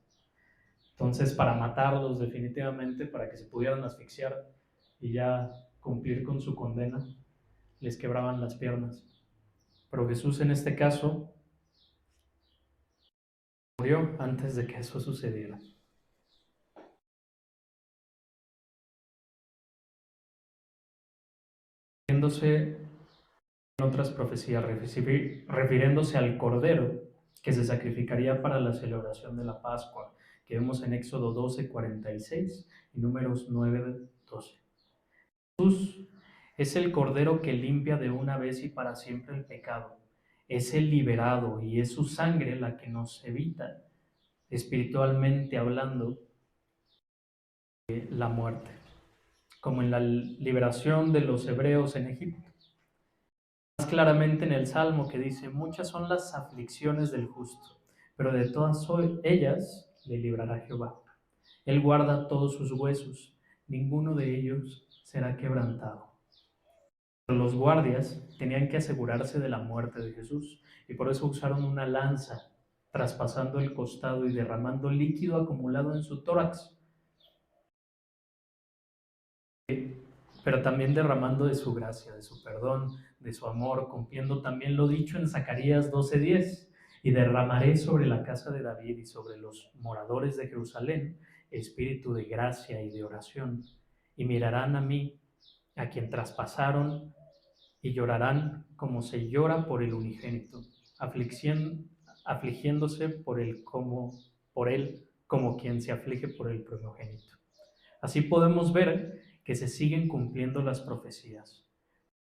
Entonces, para matarlos definitivamente, para que se pudieran asfixiar y ya cumplir con su condena, les quebraban las piernas. Pero Jesús en este caso murió antes de que eso sucediera. Refiriéndose en otras profecías, refiriéndose al Cordero que se sacrificaría para la celebración de la Pascua, que vemos en Éxodo 12:46 y Números 9:12. Jesús es el Cordero que limpia de una vez y para siempre el pecado. Es el liberado y es su sangre la que nos evita, espiritualmente hablando, la muerte, como en la liberación de los hebreos en Egipto. Más claramente en el Salmo que dice: muchas son las aflicciones del justo, pero de todas ellas le librará Jehová. Él guarda todos sus huesos, ninguno de ellos será quebrantado. Pero los guardias tenían que asegurarse de la muerte de Jesús y por eso usaron una lanza, traspasando el costado y derramando líquido acumulado en su tórax, pero también derramando de su gracia, de su perdón, de su amor, cumpliendo también lo dicho en Zacarías 12:10: y derramaré sobre la casa de David y sobre los moradores de Jerusalén espíritu de gracia y de oración, y mirarán a mí, a quien traspasaron, y llorarán como se llora por el unigénito, afligiéndose por él como quien se aflige por el primogénito. Así podemos ver que se siguen cumpliendo las profecías.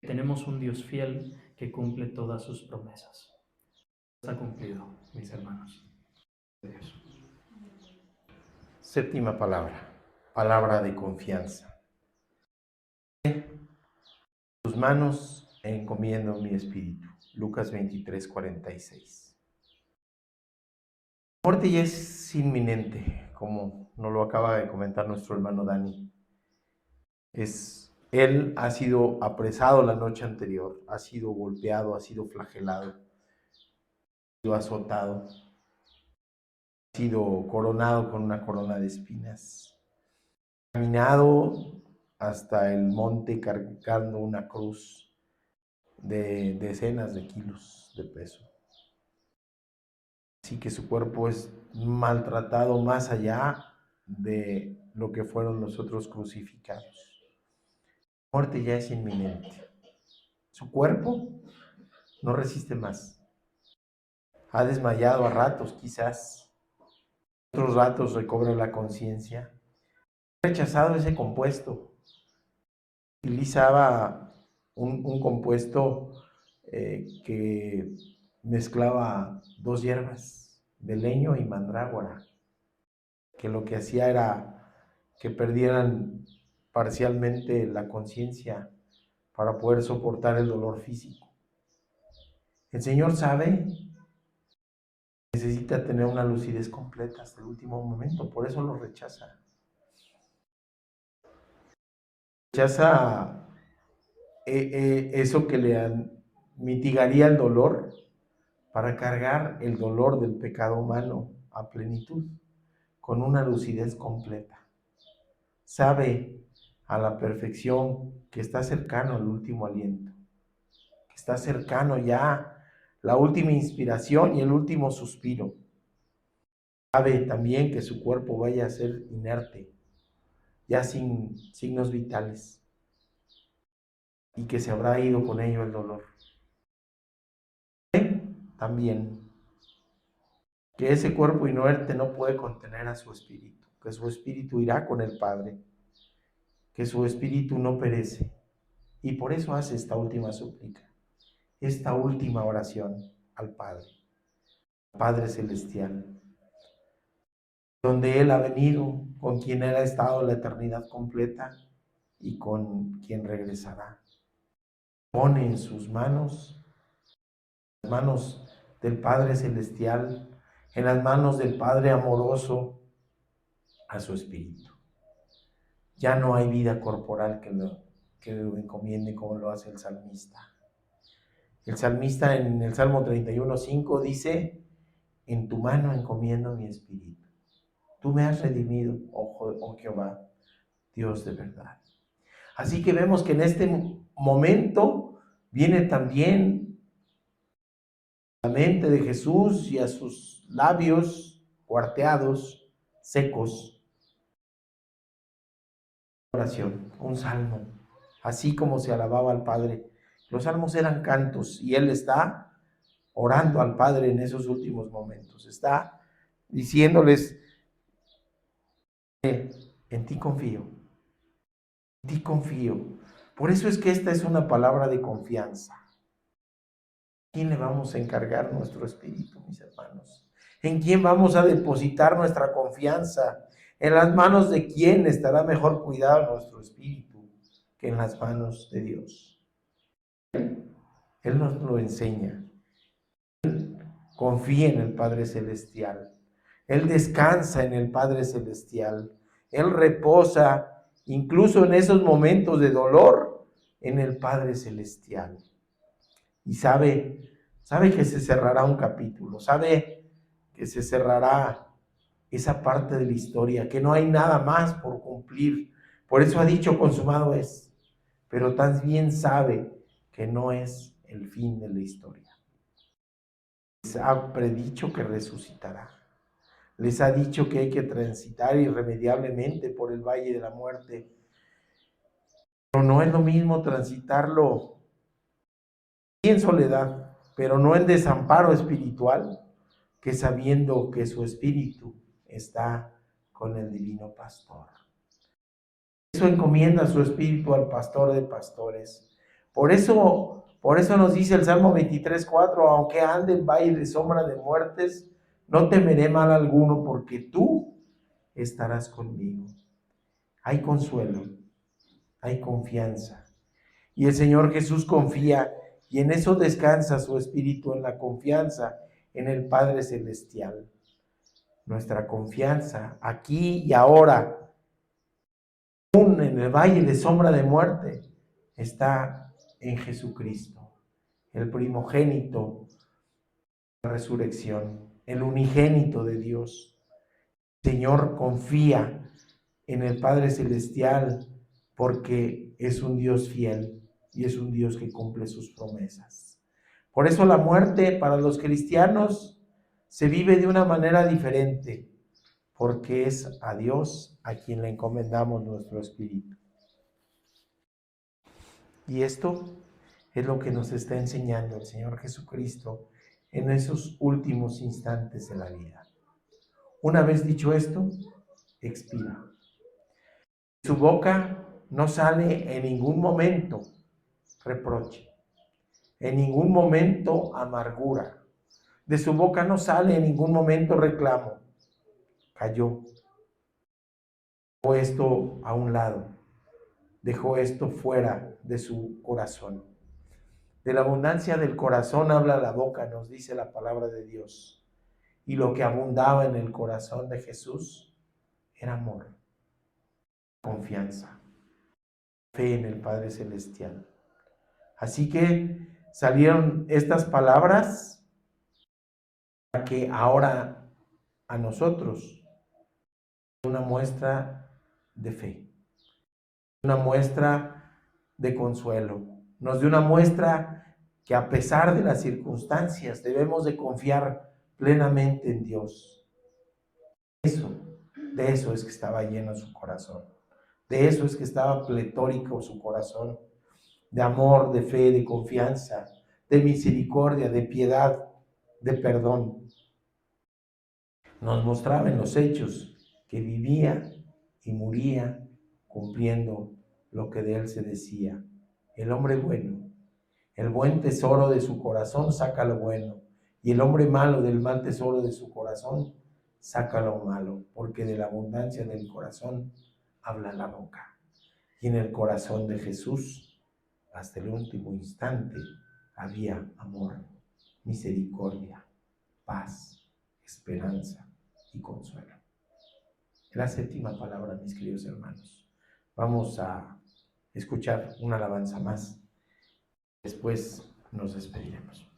Tenemos un Dios fiel que cumple todas sus promesas. Está cumplido, mis hermanos. Dios. Séptima palabra, palabra de confianza. En tus manos encomiendo mi espíritu. Lucas 23:46. La muerte ya es inminente, como nos lo acaba de comentar nuestro hermano Dani. Él ha sido apresado la noche anterior, ha sido golpeado, ha sido flagelado, ha sido azotado, ha sido coronado con una corona de espinas, caminado hasta el monte cargando una cruz de decenas de kilos de peso. Así que su cuerpo es maltratado más allá de lo que fueron los otros crucificados. La muerte ya es inminente. Su cuerpo no resiste más. Ha desmayado a ratos, quizás. Otros ratos recobra la conciencia. Ha rechazado ese compuesto. Utilizaba un compuesto que mezclaba dos hierbas, de leño y mandrágora, que lo que hacía era que perdieran parcialmente la conciencia para poder soportar el dolor físico. El Señor sabe, necesita tener una lucidez completa hasta el último momento, por eso lo rechaza. Rechaza eso que le mitigaría el dolor para cargar el dolor del pecado humano a plenitud, con una lucidez completa. Sabe a la perfección que está cercano al último aliento, que está cercano ya la última inspiración y el último suspiro. Sabe también que su cuerpo vaya a ser inerte, ya sin signos vitales, y que se habrá ido con ello el dolor. Sabe también que ese cuerpo inerte no puede contener a su espíritu, que su espíritu irá con el Padre, que su espíritu no perece, y por eso hace esta última súplica, esta última oración al Padre. Padre Celestial, donde Él ha venido, con quien Él ha estado la eternidad completa y con quien regresará. Pone en sus manos, las manos del Padre Celestial, en las manos del Padre amoroso, a su espíritu. Ya no hay vida corporal que lo encomiende como lo hace el salmista. El salmista en el Salmo 31:5 dice: en tu mano encomiendo mi espíritu. Tú me has redimido, oh Jehová, Dios de verdad. Así que vemos que en este momento viene también a la mente de Jesús y a sus labios cuarteados, secos, oración, un salmo, así como se alababa al Padre. Los salmos eran cantos y Él está orando al Padre en esos últimos momentos. Está diciéndoles: en ti confío, en ti confío. Por eso es que esta es una palabra de confianza. ¿A quién le vamos a encargar nuestro espíritu, mis hermanos? ¿En quién vamos a depositar nuestra confianza? ¿En las manos de quién estará mejor cuidado nuestro espíritu que en las manos de Dios? Él nos lo enseña. Él confía en el Padre Celestial. Él descansa en el Padre Celestial. Él reposa, incluso en esos momentos de dolor, en el Padre Celestial. Y sabe que se cerrará un capítulo, sabe que se cerrará esa parte de la historia, que no hay nada más por cumplir. Por eso ha dicho: consumado es. Pero también sabe que no es el fin de la historia. Les ha predicho que resucitará. Les ha dicho que hay que transitar irremediablemente por el valle de la muerte. Pero no es lo mismo transitarlo en soledad, pero no en desamparo espiritual, que sabiendo que su espíritu está con el divino pastor. Eso encomienda su espíritu al pastor de pastores. Por eso nos dice el Salmo 23:4: aunque ande en valle de sombra de muertes, no temeré mal alguno, porque tú estarás conmigo. Hay consuelo, hay confianza. Y el Señor Jesús confía, y en eso descansa su espíritu, en la confianza en el Padre Celestial. Nuestra confianza aquí y ahora, aún en el valle de sombra de muerte, está en Jesucristo, el primogénito de la resurrección, el unigénito de Dios. El Señor confía en el Padre Celestial porque es un Dios fiel y es un Dios que cumple sus promesas. Por eso la muerte para los cristianos se vive de una manera diferente, porque es a Dios a quien le encomendamos nuestro espíritu. Y esto es lo que nos está enseñando el Señor Jesucristo en esos últimos instantes de la vida. Una vez dicho esto, expira. De su boca no sale en ningún momento reproche, en ningún momento amargura. De su boca no sale en ningún momento reclamo. Cayó. Dejó esto a un lado. Dejó esto fuera de su corazón. De la abundancia del corazón habla la boca, nos dice la palabra de Dios. Y lo que abundaba en el corazón de Jesús era amor, confianza, fe en el Padre Celestial. Así que salieron estas palabras para que ahora a nosotros una muestra de fe, una muestra de consuelo, nos dio una muestra que a pesar de las circunstancias debemos de confiar plenamente en Dios. De eso es que estaba lleno su corazón, de eso es que estaba pletórico su corazón, de amor, de fe, de confianza, de misericordia, de piedad, de perdón. Nos mostraba en los hechos que vivía y moría cumpliendo lo que de él se decía. El hombre bueno, el buen tesoro de su corazón saca lo bueno, Y el hombre malo del mal tesoro de su corazón saca lo malo, porque de la abundancia del corazón habla la boca. Y en el corazón de Jesús, hasta el último instante, había amor, misericordia, paz, esperanza y consuelo. La séptima palabra, mis queridos hermanos. Vamos a escuchar una alabanza más. Después nos despediremos.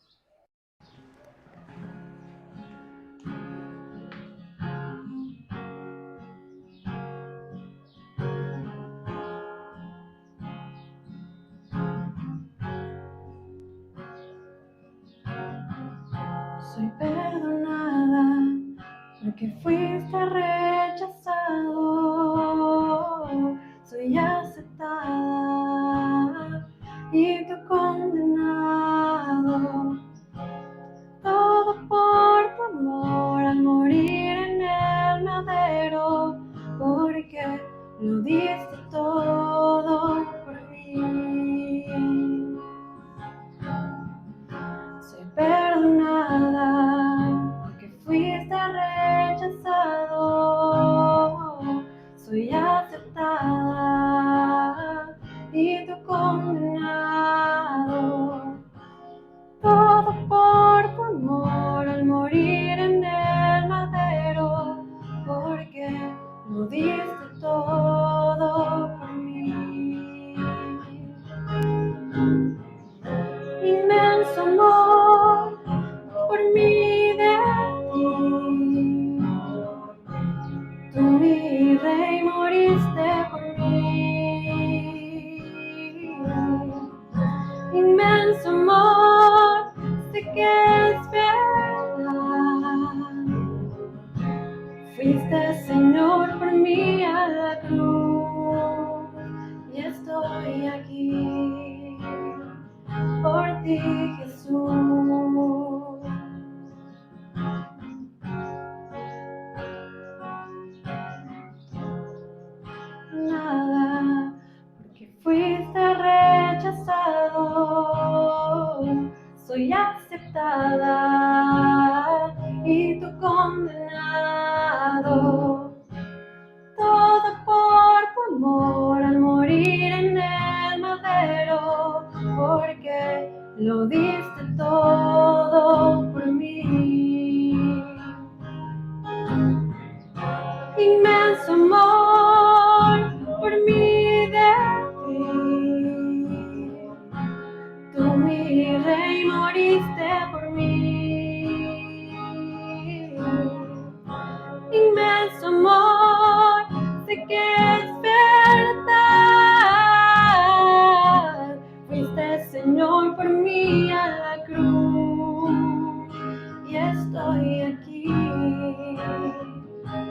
Soy perdonada porque fuiste rechazado. Soy aceptada y tú condenado. Todo por tu amor al morir en el madero, porque lo diste todo por mí. Soy perdonada porque fuiste rechazado. Soy aceptada y tú condenado. Todo por tu amor al morir en el madero, porque lo diste todo por mí. Inmenso amor por mí de ti. Tú, mi rey, moriste por mí. Inmenso amor, sé que es verdad. Fuiste, Señor, por mí a la cruz, y estoy aquí por ti, Jesús. Nada, porque fuiste rechazado. Soy aceptada y tú condenado. Todo por tu amor al morir en el madero, porque lo diste todo por mí. Inmenso amor por mí de ti. Tú, mi rey, moriste por mí. Inmenso amor, sé que es verdad. Fuiste, Señor, por mí a la cruz, y estoy aquí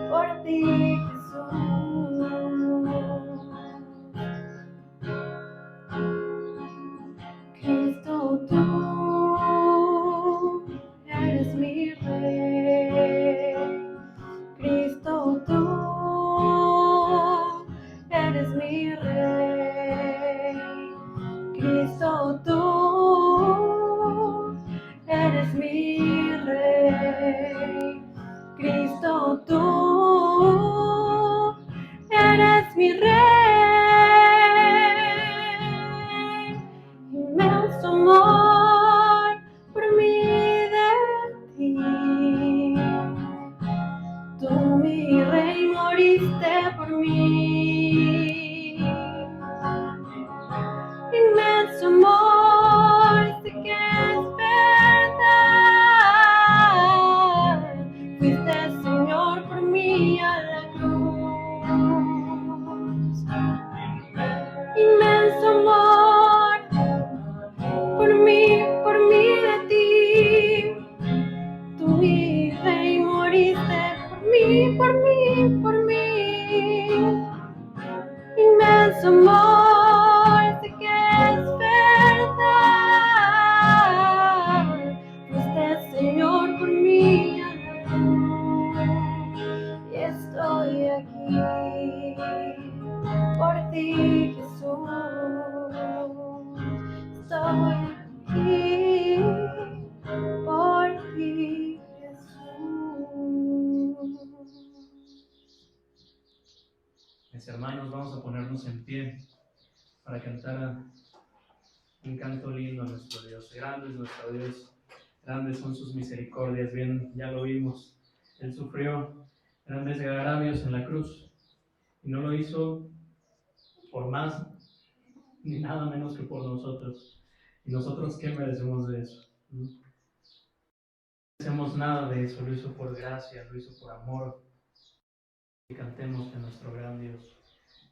por ti, Jesús. Cristo, tú eres mi rey. Cristo, tú eres mi rey. Cristo, tú eres mi rey. Cristo, tú eres mi rey. Inmenso amor por mí de ti. Tú, mi rey, moriste por mí. Inmenso amor, sé que es verdad. Fuiste, Señor, por mí a la cruz. Inmenso amor por mí de ti. Tú, mi rey, moriste por mí, por mí. Inmenso amor, sé que es verdad. Fuiste, Señor, por mí a la cruz, y estoy aquí por ti, Jesús. Estoy aquí por ti. ponernos en pie para cantar un canto lindo a nuestro Dios. Grande es nuestro Dios, grandes son sus misericordias. Bien, ya lo vimos. Él sufrió grandes agravios en la cruz y no lo hizo por más ni nada menos que por nosotros. ¿Y nosotros qué merecemos de eso? No merecemos nada de eso, lo hizo por gracia, lo hizo por amor. Y cantemos que nuestro gran Dios,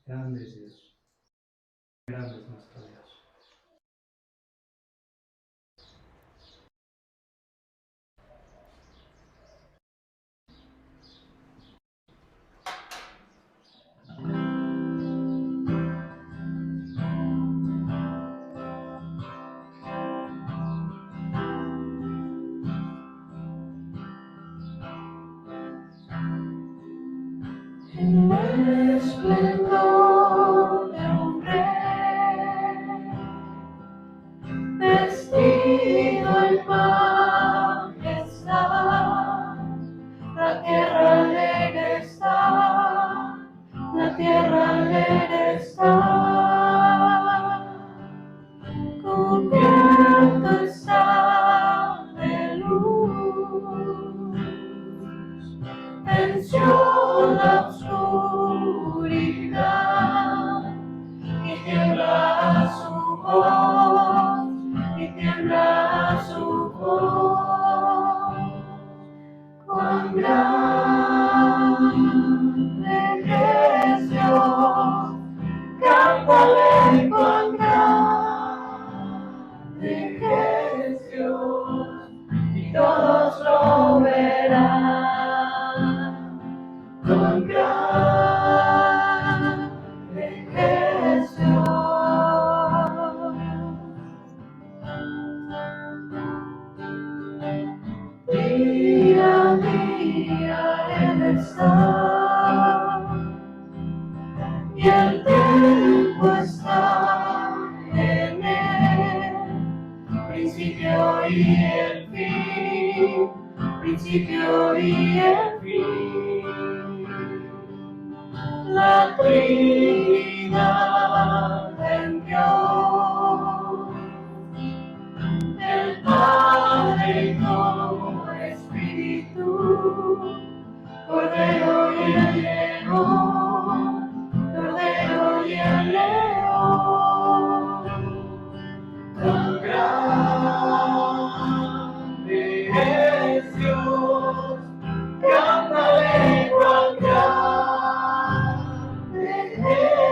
grande es Dios, grande es nuestro Dios. En el esplendor de un rey, vestido en majestad, la tierra alegre está, la tierra alegre está, cubierto está de luz, venció la oscuridad y tiembla su voz, y tiembla su voz. Cuán grande es Dios, cántale cuán grande es Dios, y todos lo verán. Cuán grande es Dios. Día a día Él está, y el tiempo está en Él, principio y el fin, principio y el fin. La Trinidad en Dios, el Padre como Espíritu, Cordero y el León, Cordero y el León. Cuán grande es Dios, cántale cuán grande es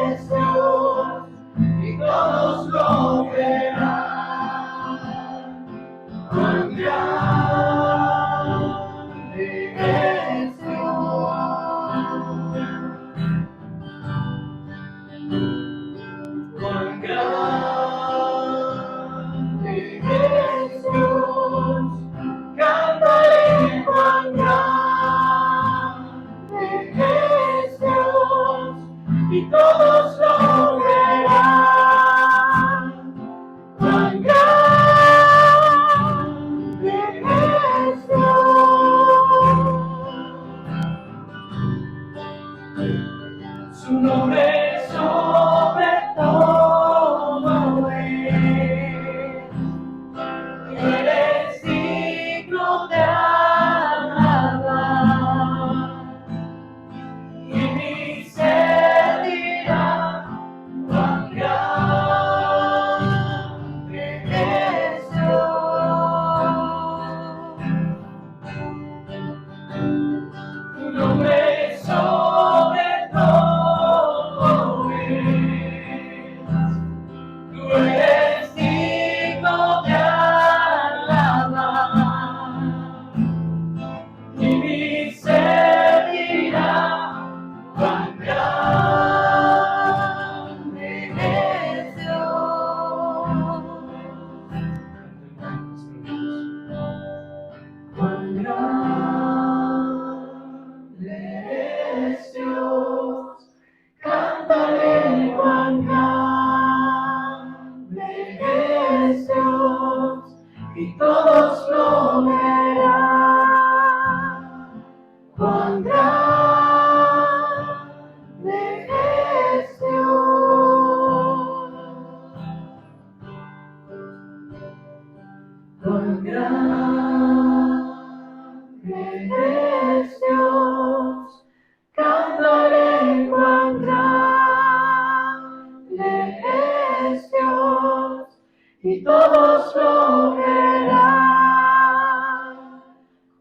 y todos lo verán.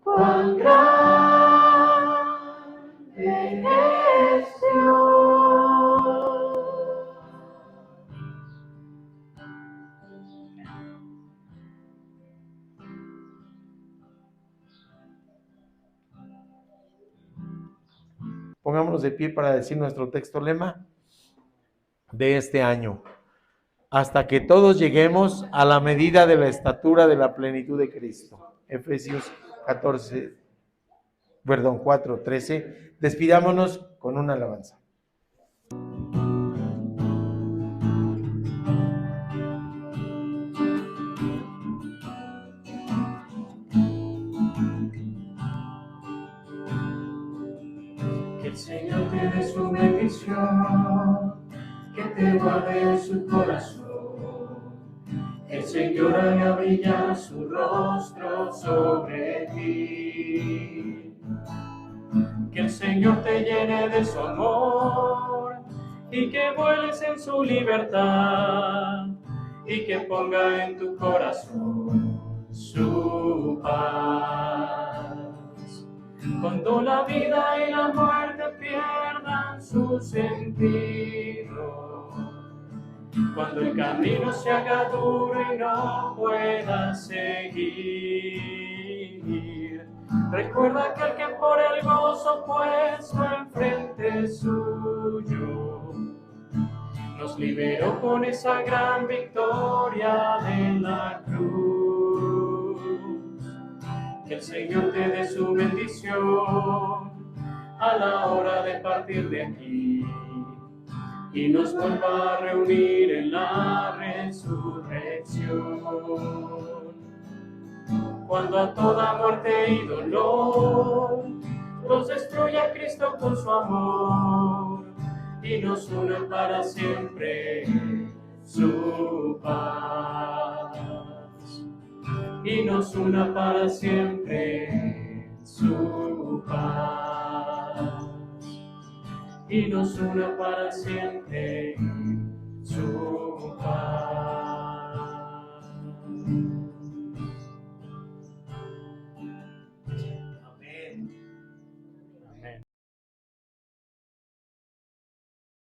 Cuán grande es Dios. Pongámonos de pie para decir nuestro texto lema de este año. Hasta que todos lleguemos a la medida de la estatura de la plenitud de Cristo. Efesios 4:13. Despidámonos con una alabanza. Que el Señor te dé su bendición, que te guarde en su corazón. Que el Señor haga brillar su rostro sobre ti. Que el Señor te llene de su amor y que vueles en su libertad y que ponga en tu corazón su paz. Cuando la vida y la muerte pierdan su sentido, cuando el camino se haga duro y no puedas seguir, recuerda que el que por el gozo puesto enfrente suyo nos liberó con esa gran victoria de la cruz. Que el Señor te dé su bendición a la hora de partir de aquí y nos vuelva a reunir en la resurrección. Cuando a toda muerte y dolor nos destruya Cristo con su amor y nos una para siempre su paz. Y nos una para siempre su paz. Y nos una para siempre su paz.